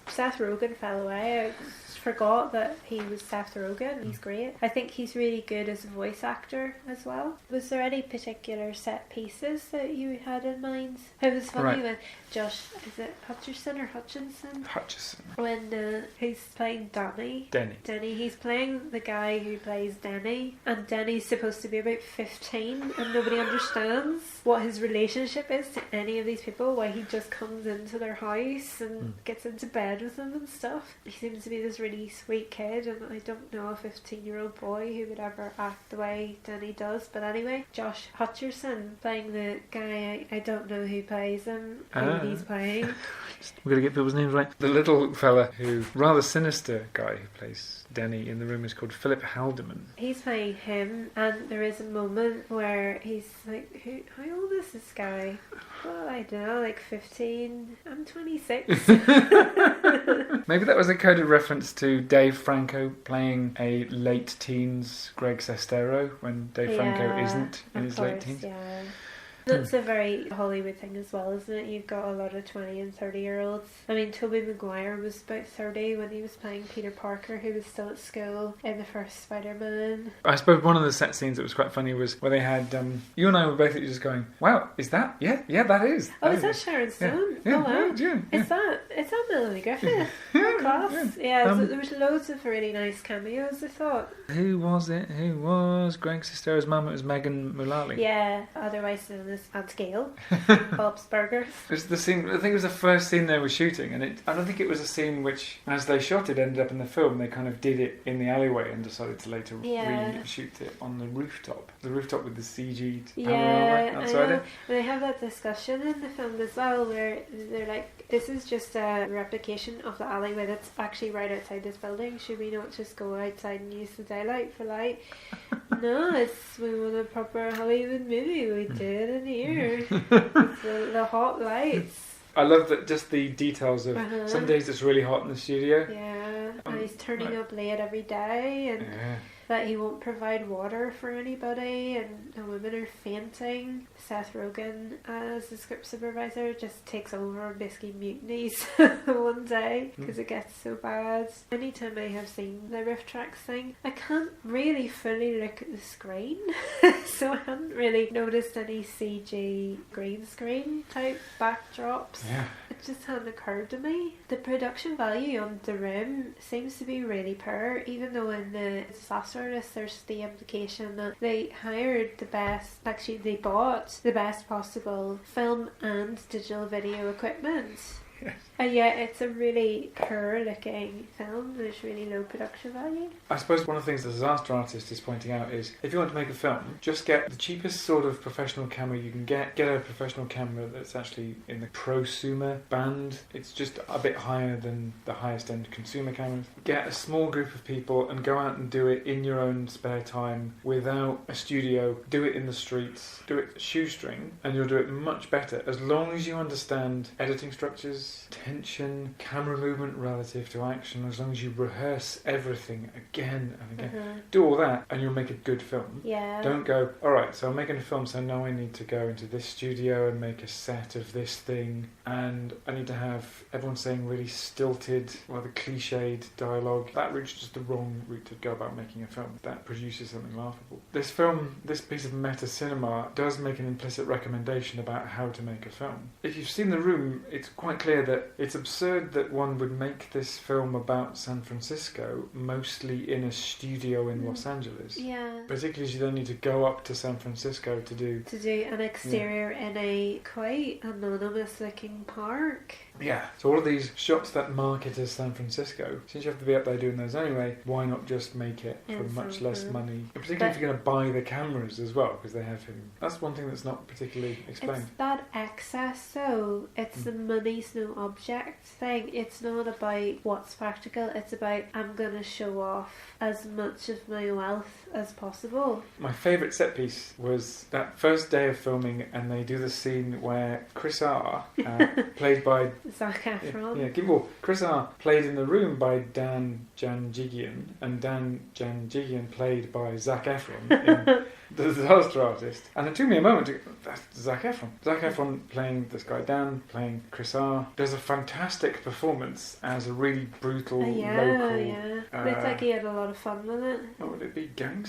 Seth Rogen fell away. forgot that he was Seth Rogen. He's great. I think he's really good as a voice actor as well. Was there any particular set pieces that you had in mind? It was funny when Josh, is it Hutcherson or Hutchinson? Hutchison. When he's playing Denny, he's playing the guy who plays Denny, and Denny's supposed to be about 15, and nobody understands what his relationship is to any of these people, why he just comes into their house and gets into bed with them and stuff. He seems to be this really sweet kid, and I don't know a 15-year-old boy who would ever act the way Denny does. But anyway, Josh Hutcherson playing the guy, I don't know who plays him, who he's playing. We're going to get people's names right. The little fella who, rather sinister guy who plays Denny in the room is called Philip Haldeman. He's playing him, and there is a moment where he's like, how old is this guy? Well, I don't know, like 15. I'm 26. Maybe that was a coded reference to Dave Franco playing a late teens Greg Sestero when Dave Franco isn't in his late teens. Yeah. That's a very Hollywood thing as well, isn't it? You've got a lot of 20 and 30-year-olds. I mean, Tobey Maguire was about 30 when he was playing Peter Parker, who was still at school in the first Spider-Man. I suppose one of the set scenes that was quite funny was where they had, you and I were basically just going, wow, is that? Yeah, that is. Is that Sharon Stone? Yeah, oh, wow. Yeah. Is that Melanie Griffith? Class. Yeah, so there was loads of really nice cameos, I thought. Who was it? Who was Greg Sestero's mum? It was Megan Mullally. Yeah, otherwise known as Aunt Gail. Bob's Burgers. It was the scene, I think it was the first scene they were shooting, and I don't think it was a scene which, as they shot it, ended up in the film. They kind of did it in the alleyway and decided to later reshoot it on the rooftop. The rooftop with the CG'd panorama outside it. They have that discussion in the film as well where they're like, this is just a replication of the alleyway that's actually right outside this building. Should we not just go outside and use the daylight for light? No, we want a proper Hollywood movie. We do it in here. It's the hot lights. I love that, just the details of some days it's really hot in the studio. Yeah, and he's turning up late every day, and that he won't provide water for anybody, and the women are fainting. Seth Rogen, as the script supervisor, just takes over and basically mutinies one day because it gets so bad. Anytime I have seen the RiffTrax thing, I can't really fully look at the screen, so I hadn't really noticed any CG green screen type backdrops. Yeah. It just hadn't occurred to me. The production value on The Room seems to be really poor, even though in the disaster list there's the implication that they hired the best, actually they bought the best possible film and digital video equipment. Yes. And yet it's a really poor looking film. There's really low production value. I suppose one of the things the disaster artist is pointing out is if you want to make a film, just get the cheapest sort of professional camera you can get. Get a professional camera that's actually in the prosumer band. It's just a bit higher than the highest end consumer cameras. Get a small group of people and go out and do it in your own spare time without a studio. Do it in the streets. Do it shoestring, and you'll do it much better as long as you understand editing structures, tension, camera movement relative to action. As long as you rehearse everything again and again, do all that and you'll make a good film. Yeah. Don't go, alright, so I'm making a film, so now I need to go into this studio and make a set of this thing, and I need to have everyone saying really stilted, rather cliched dialogue. That route's just the wrong route to go about making a film. That produces something laughable. This film, this piece of meta cinema, does make an implicit recommendation about how to make a film. If you've seen The Room, it's quite clear that it's absurd that one would make this film about San Francisco, mostly in a studio in Los Angeles. Yeah. Particularly as you then need to go up to San Francisco to do an exterior in a quite anonymous looking park. Yeah. So all of these shots that market as San Francisco, since you have to be up there doing those anyway, why not just make it for much less money? Particularly if you're going to buy the cameras as well, because they have him. That's one thing that's not particularly explained. It's that excess, though. It's the money's no object thing. It's not about what's practical. It's about I'm going to show off as much of my wealth as possible. My favourite set piece was that first day of filming, and they do the scene where Chris R, played by Zac Efron. Well, Chris R played in The Room by Dan Janjigian, and Dan Janjigian played by Zac Efron in The Disaster Artist. And it took me a moment to go, that's Zac Efron. Zac Efron playing this guy Dan, playing Chris R. Does a fantastic performance as a really brutal local. Looked like he had a lot of fun with it. What would it be? Gang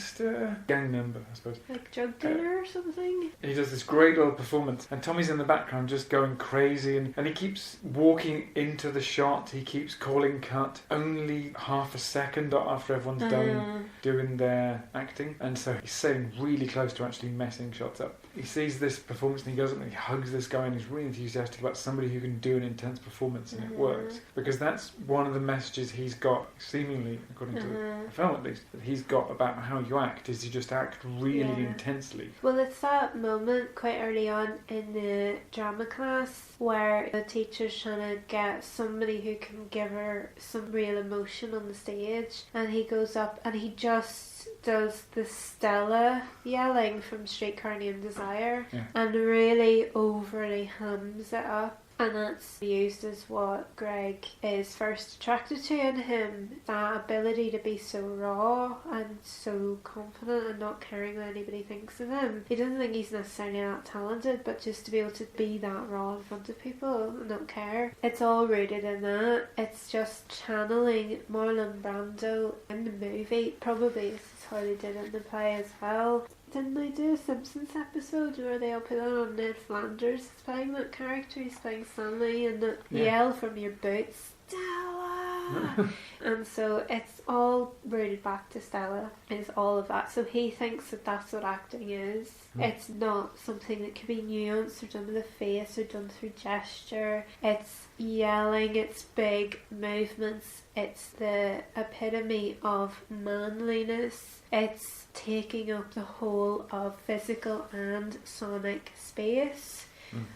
member, I suppose. Like drug dealer or something? He does this great little performance, and Tommy's in the background just going crazy, and he keeps walking into the shot. He keeps calling cut only half a second after everyone's done doing their acting, and so he's sitting really close to actually messing shots up. He sees this performance and he goes up and he hugs this guy, and he's really enthusiastic about somebody who can do an intense performance, and it works, because that's one of the messages he's got, seemingly, according to the film at least, that he's got about how you act, is you just act really intensely. Well, it's that moment quite early on in the drama class where the teacher's trying to get somebody who can give her some real emotion on the stage, and he goes up and he just does the Stella yelling from Streetcar Named Desire and really overly hums it up. And that's used as what Greg is first attracted to in him. That ability to be so raw and so confident and not caring what anybody thinks of him. He doesn't think he's necessarily that talented, but just to be able to be that raw in front of people and not care. It's all rooted in that. It's just channeling Marlon Brando in the movie. Probably this is how they did it in the play as well. Didn't they do a Simpsons episode where they all put that on Ned Flanders is playing that character? He's playing Stanley, and the yell from your boots, Stella! And so it's all rooted back to Stella. It's all of that. So he thinks that that's what acting is. It's not something that can be nuanced or done with a face or done through gesture. It's yelling, it's big movements, it's the epitome of manliness. It's taking up the whole of physical and sonic space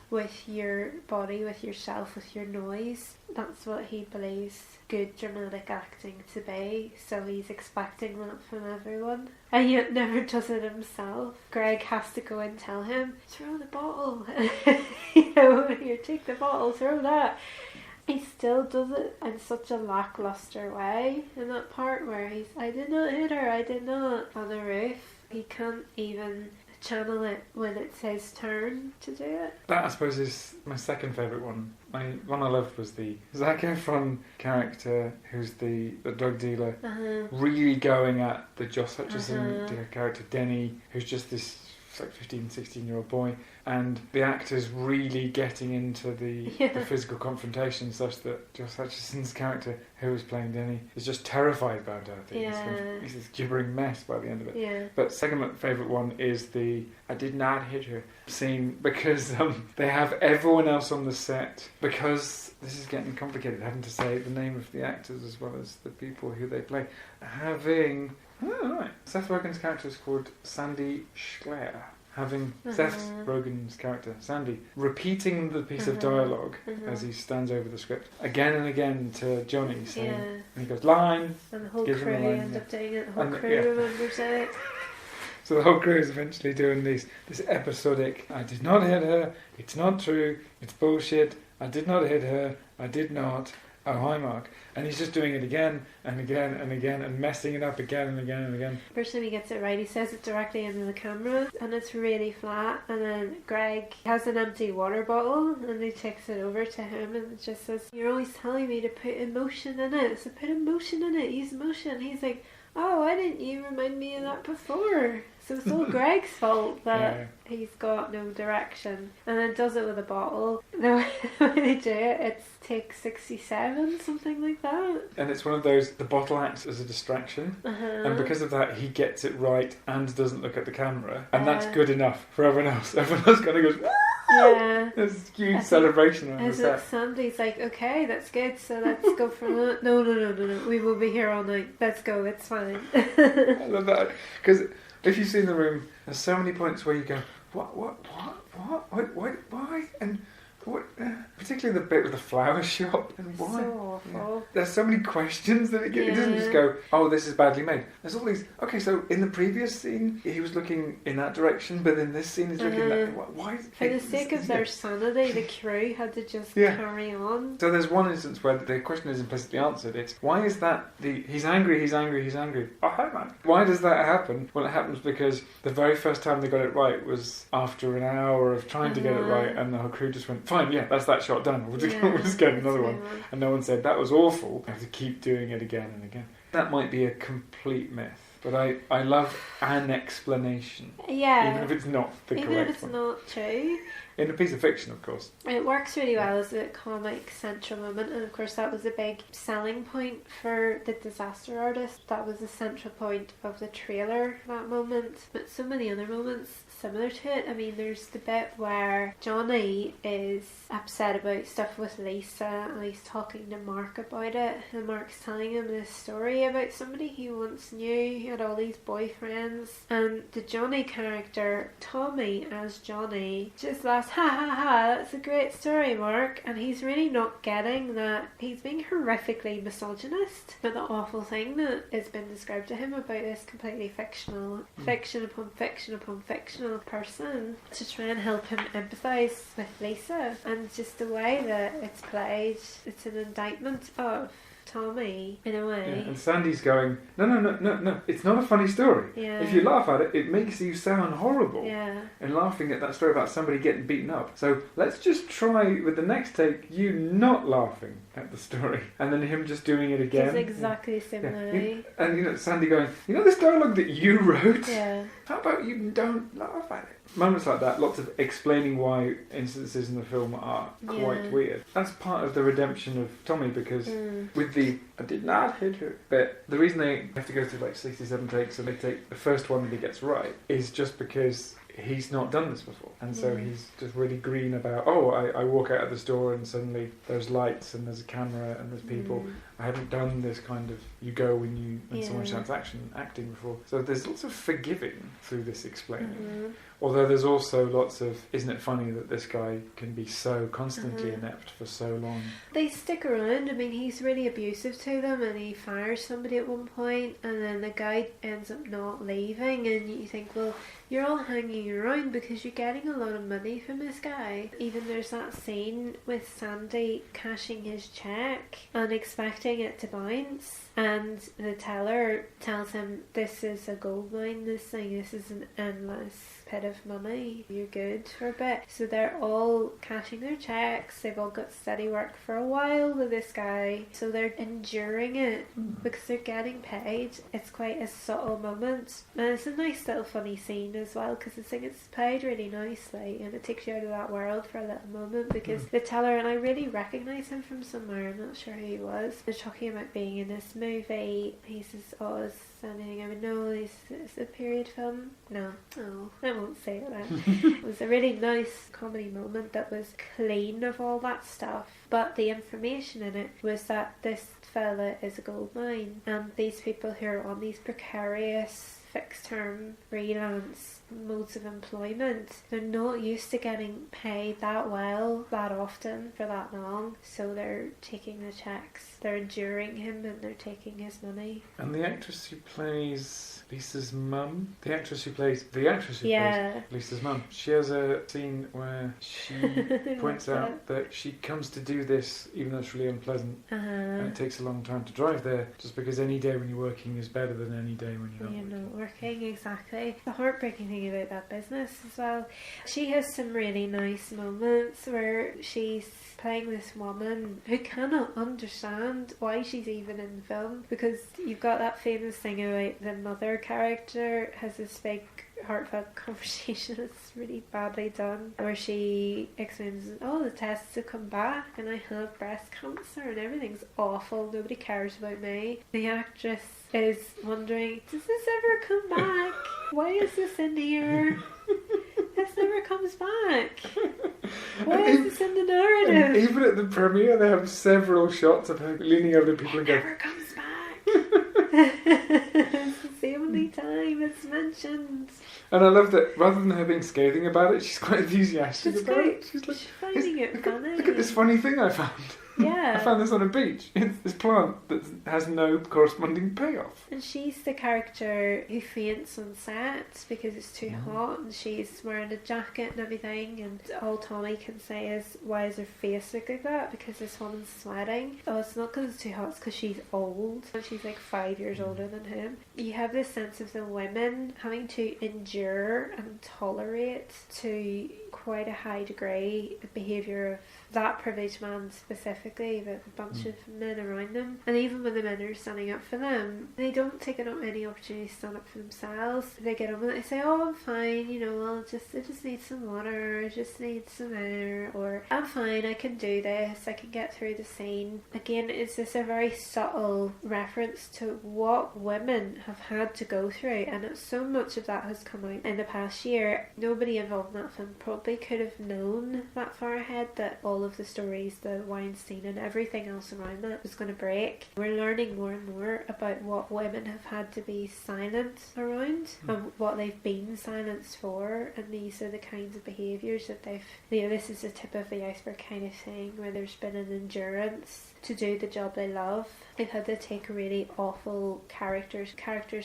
with your body, with yourself, with your noise. That's what he believes good dramatic acting to be, so he's expecting that from everyone, and yet never does it himself. Greg has to go and tell him, throw the bottle, here, take the bottle, throw that. He still does it in such a lackluster way in that part where he's, I did not hit her, I did not, on the roof. He can't even channel it when it's his turn to do it. That, I suppose, is my second favourite one. My one I loved was the Zac Efron character, who's the drug dealer, really going at the Joss Hutcherson character, Denny, who's just this like 15, 16-year-old boy, and the actors really getting into the physical confrontation, such that Joss Hutcherson's character, who was playing Denny, is just terrified about her. He's this gibbering mess by the end of it. But second favourite one is the I did not hit her scene, because they have everyone else on the set, because this is getting complicated, having to say the name of the actors as well as the people who they play, having... Oh, right. Seth Rogen's character is called Sandy Schleyer. Having Seth Rogen's character, Sandy, repeating the piece of dialogue as he stands over the script again and again to Johnny, saying, and he goes, line, and the whole gives crew him a line, end up doing it, the whole crew remembers it. So the whole crew is eventually doing this episodic, I did not hit her, it's not true, it's bullshit, I did not hit her, I did not, oh hi Mark. And he's just doing it again and again and again and messing it up again and again and again. First time he gets it right, he says it directly into the camera and it's really flat, and then Greg has an empty water bottle and he takes it over to him and it just says, you're always telling me to put emotion in it, so put emotion in it, use emotion. He's like, oh, why didn't you remind me of that before? So it's all Greg's fault that he's got no direction. And then does it with a bottle. The way they do it, it's take 67, something like that. And it's one of those, the bottle acts as a distraction. And because of that, he gets it right and doesn't look at the camera. And that's good enough for everyone else. Everyone else kind of goes, yeah. There's a huge celebration around the set. Sandy's like, okay, that's good, so let's go for that. No, we will be here all night. Let's go, it's fine. I love that. Because if you've seen The Room, there's so many points where you go, what, why, and what, Particularly the bit with the flower shop. And why? So awful. Yeah. There's so many questions that it doesn't just go, oh, this is badly made. There's all these, okay, so in the previous scene, he was looking in that direction, but in this scene, he's looking that. Why? For the sake of their sanity, the crew had to just carry on. So there's one instance where the question is implicitly answered. It's, why is that he's angry. Oh, hi, man. Why does that happen? Well, it happens because the very first time they got it right was after an hour of trying to get it right, and the whole crew just went, fine, that's that shot done. We'll just get another one. And no one said, that was awful. I have to keep doing it again and again. That might be a complete myth. But I love an explanation. Yeah. Even if it's not the correct one. Even if it's not true. In a piece of fiction, of course. It works really well as a comic central moment, and of course that was a big selling point for the disaster artist. That was the central point of the trailer, that moment. But so many other moments similar to it. I mean, there's the bit where Johnny is upset about stuff with Lisa, and he's talking to Mark about it, and Mark's telling him this story about somebody he once knew, he had all these boyfriends, and the Johnny character, Tommy as Johnny, just laughs, ha ha ha, that's a great story, Mark. And he's really not getting that he's being horrifically misogynist, but the awful thing that has been described to him about this completely fictional fiction upon fiction upon fictional person to try and help him empathise with Lisa. And just the way that it's played, it's an indictment of Tommy in a way. Yeah, and Sandy's going, no, it's not a funny story. Yeah. If you laugh at it, it makes you sound horrible. Yeah. And laughing at that story about somebody getting beaten up. So let's just try with the next take, you not laughing at the story, and then him just doing it again. It's exactly similarly. Yeah. And Sandy going, this dialogue that you wrote? Yeah. How about you don't laugh at it? Moments like that, lots of explaining why instances in the film are quite weird. That's part of the redemption of Tommy, because with the I did not hit her bit, the reason they have to go through like 67 takes and they take the first one that he gets right is just because he's not done this before, and so he's just really green about, I walk out of the store and suddenly there's lights and there's a camera and there's people. I haven't done this kind of when someone shouts acting before. So there's lots of forgiving through this explaining. Although there's also lots of, isn't it funny that this guy can be so constantly inept for so long? They stick around. I mean, he's really abusive to them, and he fires somebody at one point, and then the guy ends up not leaving, and you think, well, you're all hanging around because you're getting a lot of money from this guy. Even there's that scene with Sandy cashing his check and expecting it to bounce, and the teller tells him, this is a gold mine, this is an endless pit of money, you're good for a bit. So they're all cashing their checks, they've all got steady work for a while with this guy, so they're enduring it because they're getting paid. It's quite a subtle moment, and it's a nice little funny scene as well, because the thing is played really nicely and it takes you out of that world for a little moment, because the teller, and I really recognise him from somewhere, I'm not sure who he was, they're talking about being in this movie. He says, is anything I would know, is a period film? No, I won't say it then. It was a really nice comedy moment that was clean of all that stuff, but the information in it was that this fella is a gold mine, and these people who are on these precarious fixed term freelance modes of employment, they're not used to getting paid that well, that often, for that long, so they're taking the checks, they're enduring him, and they're taking his money. And the actress who plays Lisa's mum, plays Lisa's mum, she has a scene where she points out that she comes to do this even though it's really unpleasant, and it takes a long time to drive there, just because any day when you're working is better than any day when you're not working. Exactly. The heartbreaking thing about that business as well, she has some really nice moments where she's playing this woman who cannot understand why she's even in the film, because you've got that famous thing about the mother character has this big heartfelt conversation that's really badly done, where she explains, the tests have come back and I have breast cancer and everything's awful, nobody cares about me. The actress is wondering, does this ever come back? Why is this in here? This never comes back. Why is this in the narrative? Even at the premiere they have several shots of her leaning over to people and going, never comes back. It's the same in only time it's mentioned. And I love that rather than her being scathing about it, she's quite enthusiastic about it. She's like, finding it funny. Look at this funny thing I found. Yeah. I found this on a beach. It's this plant that has no corresponding payoff. And she's the character who faints on set because it's too hot, and she's wearing a jacket and everything, and all Tommy can say is, why is her face look like that? Because this woman's sweating. Oh, it's not because it's too hot, it's because she's old. And she's like 5 years older than him. You have this sense of the women having to endure and tolerate to quite a high degree the behaviour of that privileged man specifically, but a bunch of men around them. And even when the men are standing up for them, they don't take any opportunity to stand up for themselves. They get on with it, they say, oh, I'm fine, you know, I just need some water, I just need some air, or I'm fine, I can do this, I can get through the scene. Again, it's just a very subtle reference to what women have had to go through, and so much of that has come out in the past year. Nobody involved in that film probably could have known that far ahead that all of the stories, the Weinstein and everything else around that was going to break. We're learning more and more about what women have had to be silent around and what they've been silenced for, and these are the kinds of behaviours that they've, you know, this is the tip of the iceberg kind of thing, where there's been an endurance to do the job they love. They've had to take really awful characters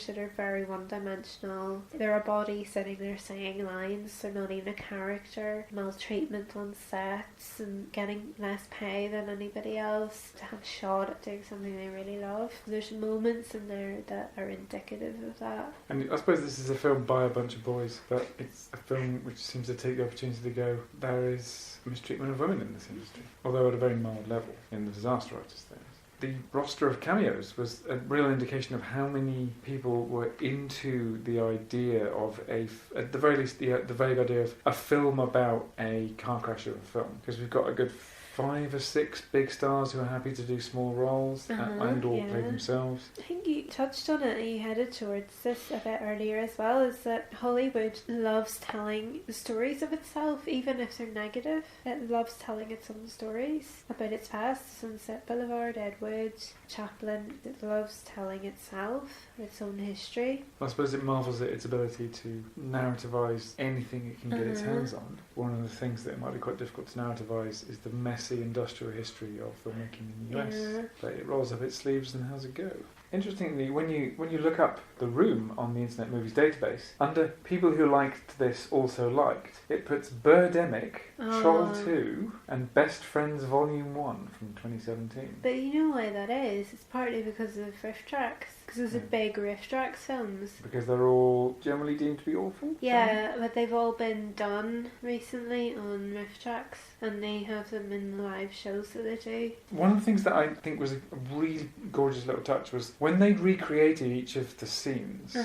that are very one-dimensional. They're a body sitting there saying lines, they're not even a character. Maltreatment on sets and getting less pay than anybody else to have a shot at doing something they really love. There's moments in there that are indicative of that. And I suppose this is a film by a bunch of boys, but it's a film which seems to take the opportunity to go, there is mistreatment of women in this industry, although at a very mild level in the disaster artist things. The roster of cameos was a real indication of how many people were into the idea of at the very least, the vague idea of a film about a car crash of a film. Because we've got a good 5 or 6 big stars who are happy to do small roles and or play themselves. I think you touched on it and you headed towards this a bit earlier as well, is that Hollywood loves telling the stories of itself, even if they're negative. It loves telling its own stories about its past. Sunset Boulevard, Ed Wood, Chaplin. It loves telling itself, its own history. I suppose it marvels at its ability to narrativise anything it can get its hands on. One of the things that it might be quite difficult to narrativise is the messy industrial history of filmmaking in the US. But it rolls up its sleeves and has a go. Interestingly, when you look up The Room on the Internet Movies database, under people who liked this also liked, it puts Birdemic, Troll 2 and Best Friends Volume 1 from 2017. But you know why that is? It's partly because of Riff Tracks. Because there's a big Riff Tracks films. Because they're all generally deemed to be awful? Yeah, but they've all been done recently on Riff Tracks, and they have them in the live shows that they do. One of the things that I think was a really gorgeous little touch was when they recreated each of the scenes,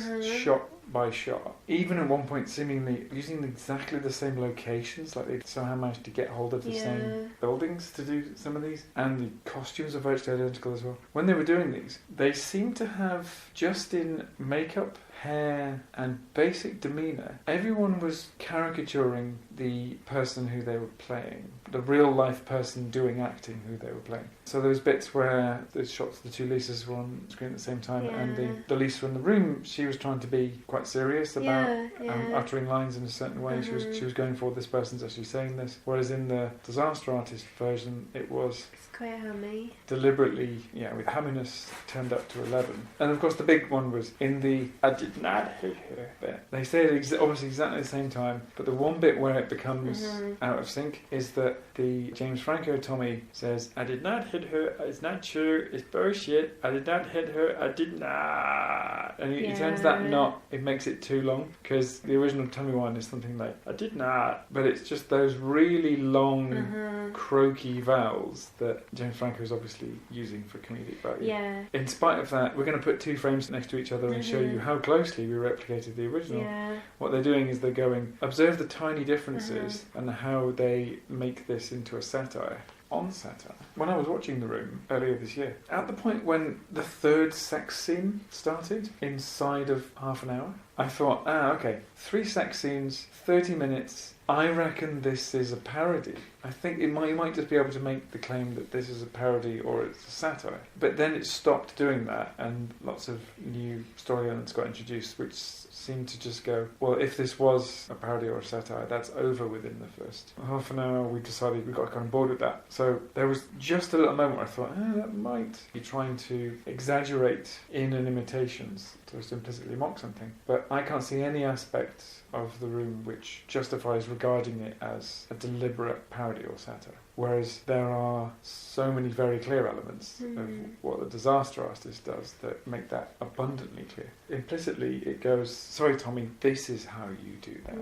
shot by shot, even at one point seemingly using exactly the same locations, like they somehow managed to get hold of the same buildings to do some of these, and the costumes are virtually identical as well. When they were doing these, they seemed to have, just in makeup, hair and basic demeanour, everyone was caricaturing the person who they were playing, the real life person doing acting who they were playing. So there was bits where the shots of the two Lisas were on screen at the same time, and the Lisa in the room, she was trying to be quite serious about uttering lines in a certain way. She was going for, this person's actually saying this, whereas in the disaster artist version it was quite hammy, deliberately, with hamminess turned up to 11. And of course the big one was in the I did not hit her bit. They say it obviously exactly the same time, but the one bit where it becomes out of sync is that the James Franco Tommy says, I did not hit her, it's not true, it's bullshit, I did not hit her, I did not. And he turns that not, it makes it too long, because the original Tommy one is something like, I did not, but it's just those really long croaky vowels that James Franco is obviously using for comedic value. Yeah. In spite of that, we're going to put 2 frames next to each other and show you how closely we replicated the original. Yeah. What they're doing is they're going, observe the tiny differences and how they make this into a satire. On satire. When I was watching The Room earlier this year, at the point when the 3rd sex scene started inside of half an hour, I thought, okay, 3 sex scenes, 30 minutes. I reckon this is a parody. I think you might just be able to make the claim that this is a parody or it's a satire. But then it stopped doing that, and lots of new story elements got introduced, which seemed to just go, well, if this was a parody or a satire, that's over within the first half an hour. We decided we got kind of bored with that. So there was just a little moment where I thought, that might be trying to exaggerate in and imitations to implicitly mock something. But I can't see any aspect of The Room which justifies regarding it as a deliberate parody or satire. Whereas there are so many very clear elements of what the disaster artist does that make that abundantly clear. Implicitly it goes, sorry Tommy, this is how you do that.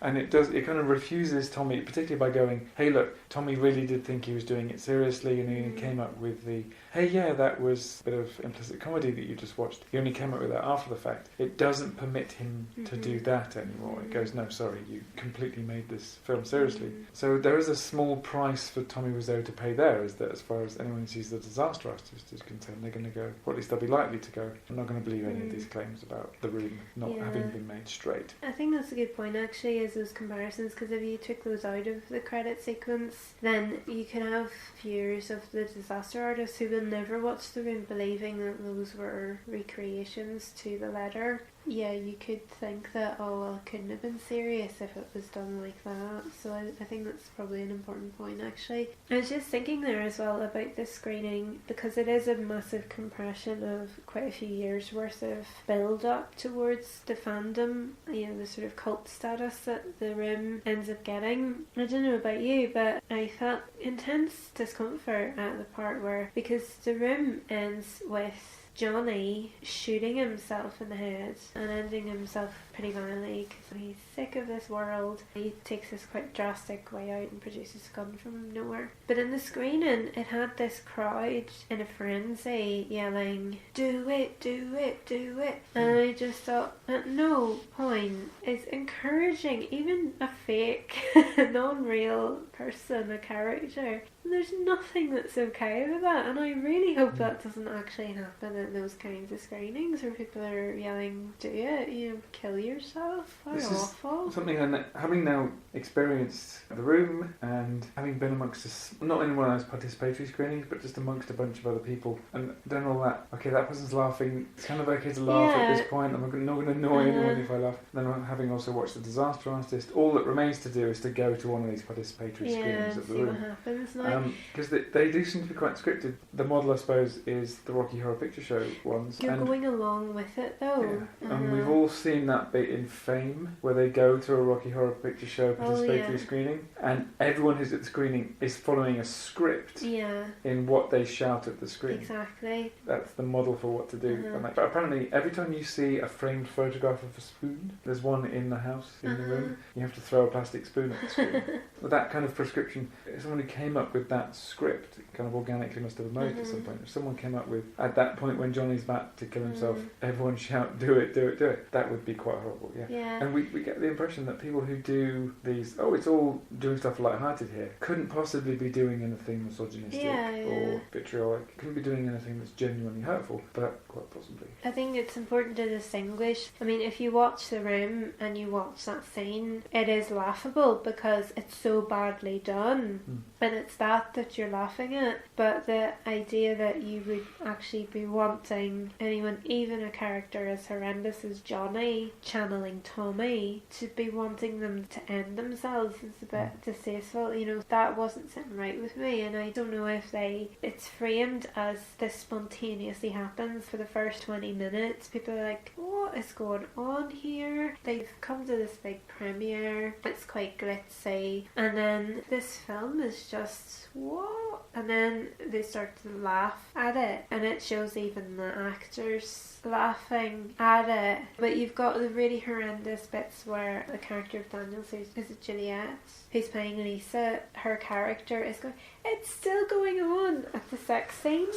And it kind of refuses Tommy, particularly by going, hey look, Tommy really did think he was doing it seriously, and he came up with the, hey yeah, that was a bit of implicit comedy that you just watched. He only came up with that after the fact. It doesn't permit him to do that anymore. It goes, no, sorry, you completely made this film seriously. So there is a small price for Tommy Wisseau to pay there, is that as far as anyone who sees the disaster artist is concerned, they're going to go, or at least they'll be likely to go, I'm not going to believe any of these claims about The Room not having been made straight. I think that's a good point actually, is those comparisons, because if you took those out of the credit sequence, then you could have viewers of the disaster artist who will never watch The Room believing that those were recreations to the letter. Yeah, you could think that, oh well, it couldn't have been serious if it was done like that. So I think that's probably an important point actually. I was just thinking there as well about this screening, because it is a massive compression of quite a few years worth of build up towards the fandom, the sort of cult status that The Room ends up getting. I don't know about you, but I felt intense discomfort at the part where, because The Room ends with Johnny shooting himself in the head and ending himself pretty violently because he's sick of this world. He takes this quite drastic way out and produces a gun from nowhere. But in the screening, it had this crowd in a frenzy yelling, do it, do it, do it. And I just thought, at no point is encouraging even a fake, non-real person, a character. There's nothing that's okay with that, and I really hope that doesn't actually happen in those kinds of screenings where people are yelling, do it, kill yourself. How awful. Something having now experienced The Room and having been amongst us, not in one of those participatory screenings, but just amongst a bunch of other people, and done all that. Okay, that person's laughing. It's kind of okay to laugh at this point. I'm not going to annoy anyone if I laugh. Then having also watched The Disaster Artist, all that remains to do is to go to one of these participatory screenings of The Room. What happens now. Because they do seem to be quite scripted. The model, I suppose, is the Rocky Horror Picture Show ones. You're going along with it, though. Yeah. And we've all seen that bit in Fame, where they go to a Rocky Horror Picture Show participatory screening, and everyone who's at the screening is following a script in what they shout at the screen. Exactly. That's the model for what to do. But apparently, every time you see a framed photograph of a spoon, there's one in the house, in the room, you have to throw a plastic spoon at the screen. With that kind of prescription, someone who came up with that script kind of organically must have emerged at some point. If someone came up with, at that point when Johnny's about to kill himself, everyone shout, do it, do it, do it. That would be quite horrible, yeah. And we get the impression that people who do these, it's all doing stuff light-hearted here, couldn't possibly be doing anything misogynistic or vitriolic, couldn't be doing anything that's genuinely hurtful, but quite possibly. I think it's important to distinguish. I mean, if you watch The Room and you watch that scene, it is laughable because it's so badly done, and it's that you're laughing at. But the idea that you would actually be wanting anyone, even a character as horrendous as Johnny, channeling Tommy, to be wanting them to end themselves is a bit distasteful. That wasn't sitting right with me, and I don't know if it's framed as this spontaneously happens for the first 20 minutes. People are like, what is going on here? They've come to this big premiere, it's quite glitzy, and then this film is just, what? And then they start to laugh at it, and it shows even the actors laughing at it. But you've got the really horrendous bits where the character of Daniels, is it Juliet, who's playing Lisa, her character is going, it's still going on at the sex scenes,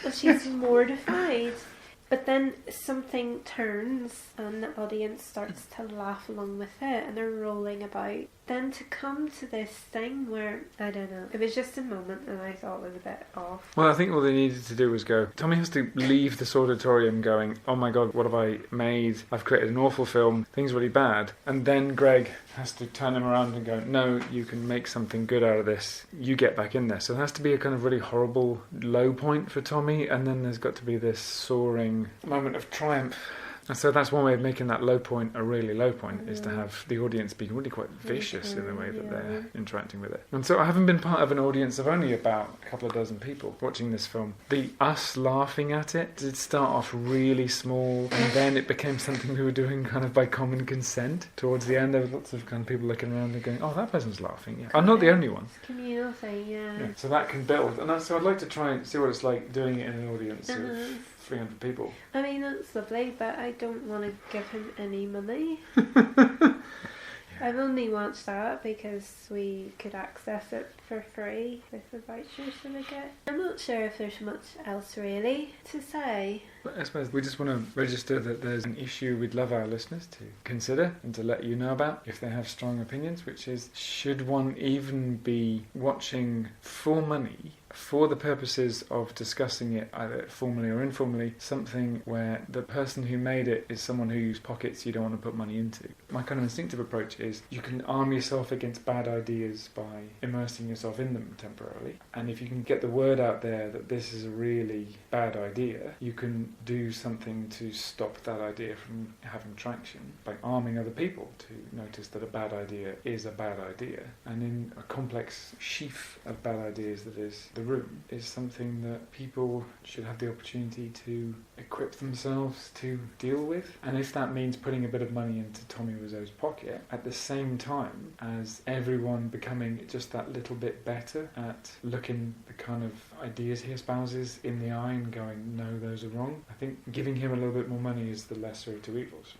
and she's mortified. But then something turns and the audience starts to laugh along with it and they're rolling about. Then to come to this thing where, I don't know, it was just a moment and I thought it was a bit off. Well, I think all they needed to do was go, Tommy has to leave this auditorium going, oh my god, what have I made? I've created an awful film, things really bad. And then Greg has to turn him around and go, no, you can make something good out of this. You get back in there. So there has to be a kind of really horrible low point for Tommy, and then there's got to be this soaring moment of triumph. And so that's one way of making that low point a really low point, is to have the audience be really quite vicious in the way that they're interacting with it. And so I haven't been part of an audience of only about a couple of dozen people watching this film. Us laughing at it did start off really small, and then it became something we were doing kind of by common consent. Towards the end there were lots of kind of people looking around and going, oh, that person's laughing. Yeah. I'm not the only one. It's communal thing, yeah. So that can build. And so I'd like to try and see what it's like doing it in an audience of 300 people. I mean, that's lovely, but I don't want to give him any money. I've only watched that because we could access it for free with the vouchers that I get. I'm not sure if there's much else really to say. But I suppose we just want to register that there's an issue we'd love our listeners to consider and to let you know about if they have strong opinions, which is, should one even be watching for money for the purposes of discussing it either formally or informally, something where the person who made it is someone whose pockets you don't want to put money into? My kind of instinctive approach is you can arm yourself against bad ideas by immersing yourself in them temporarily, and if you can get the word out there that this is a really bad idea, you can do something to stop that idea from having traction by arming other people to notice that a bad idea is a bad idea. And in a complex sheaf of bad ideas that is the room, is something that people should have the opportunity to equip themselves to deal with. And if that means putting a bit of money into Tommy Wisseau's pocket, at the same time as everyone becoming just that little bit better at looking the kind of ideas he espouses in the eye and going, no, those are wrong. I think giving him a little bit more money is the lesser of two evils.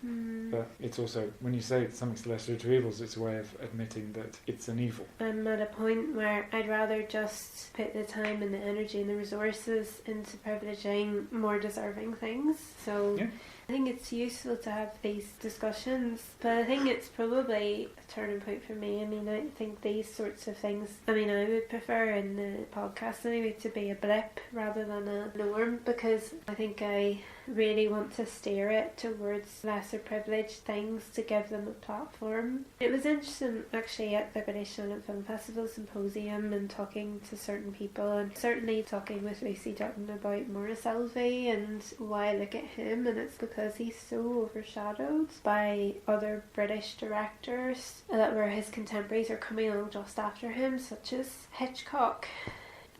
But it's also, when you say something's the lesser of two evils, it's a way of admitting that it's an evil. I'm at a point where I'd rather just put the time and the energy and the resources into privileging more deserving things. So yeah. I think it's useful to have these discussions, but I think it's probably a turning point for me. I mean, I think these sorts of things, I would prefer in the podcast anyway to be a blip rather than a norm, because I think I really want to steer it towards lesser privileged things to give them a platform. It was interesting actually at the British Silent Film Festival Symposium and talking to certain people, and certainly talking with Lucy Dutton about Maurice Selvey and why I look at him, and it's because he's so overshadowed by other British directors that were his contemporaries or coming along just after him, such as Hitchcock.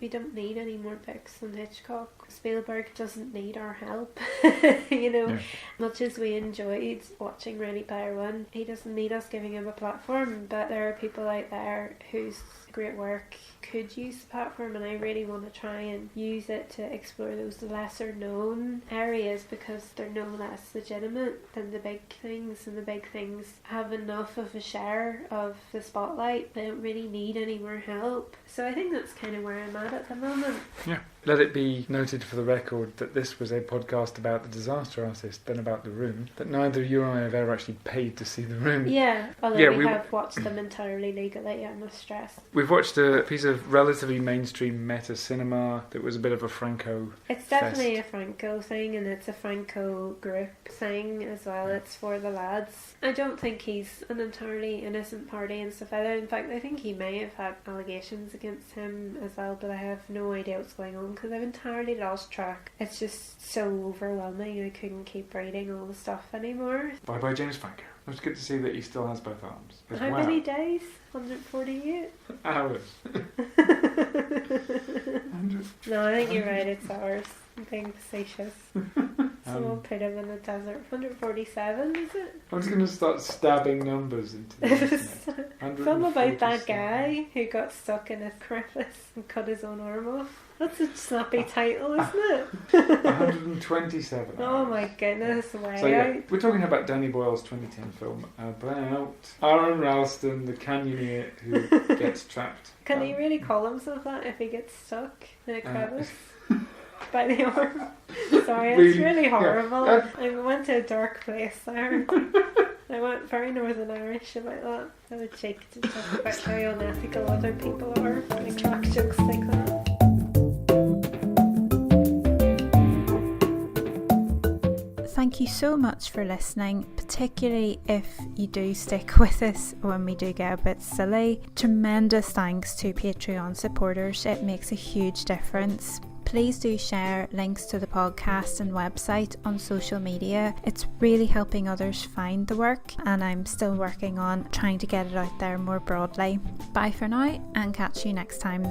We don't need any more books on Hitchcock. Spielberg doesn't need our help. Much as we enjoyed watching Ready Player One, he doesn't need us giving him a platform. But there are people out there whose great work could use the platform, and I really want to try and use it to explore those lesser known areas, because they're no less legitimate than the big things, and the big things have enough of a share of the spotlight. They don't really need any more help. So I think that's kind of where I'm at the moment. Yeah. Let it be noted for the record that this was a podcast about The Disaster Artist, then about The Room, that neither you or I have ever actually paid to see The Room. Yeah, although we have watched them entirely legally, I must stress. We've watched a piece of relatively mainstream meta cinema that was a bit of a Franco It's definitely a Franco thing, and it's a Franco group thing as well. It's for the lads. I don't think he's an entirely innocent party and stuff either. In fact, I think he may have had allegations against him as well, but I have no idea what's going on, because I've entirely lost track. It's just so overwhelming, I couldn't keep reading all the stuff anymore. Bye James Franco. It was good to see that he still has both arms. How many days? 148? Hours. 100. No, I think you're right, it's hours. I'm being facetious. Someone put him in the desert. 147, is it? I was going to start stabbing numbers into this. Film about that guy who got stuck in a crevice and cut his own arm off. That's a snappy title, isn't it? 127 Oh my goodness, way so, yeah, out. we're talking about Danny Boyle's 2010 film about Aaron Ralston, the canyoneer who gets trapped. Can he really call himself that if he gets stuck in a crevice? by the arm. Sorry, Really? it's really horrible. Yeah. I went to a dark place there. I went very Northern Irish about that. I would cheek to talk about how unethical other people are and crack jokes like that. Thank you so much for listening, particularly if you do stick with us when we do get a bit silly. Tremendous thanks to Patreon supporters, it makes a huge difference. Please do share links to the podcast and website on social media. It's really helping others find the work, and I'm still working on trying to get it out there more broadly. Bye for now, and catch you next time.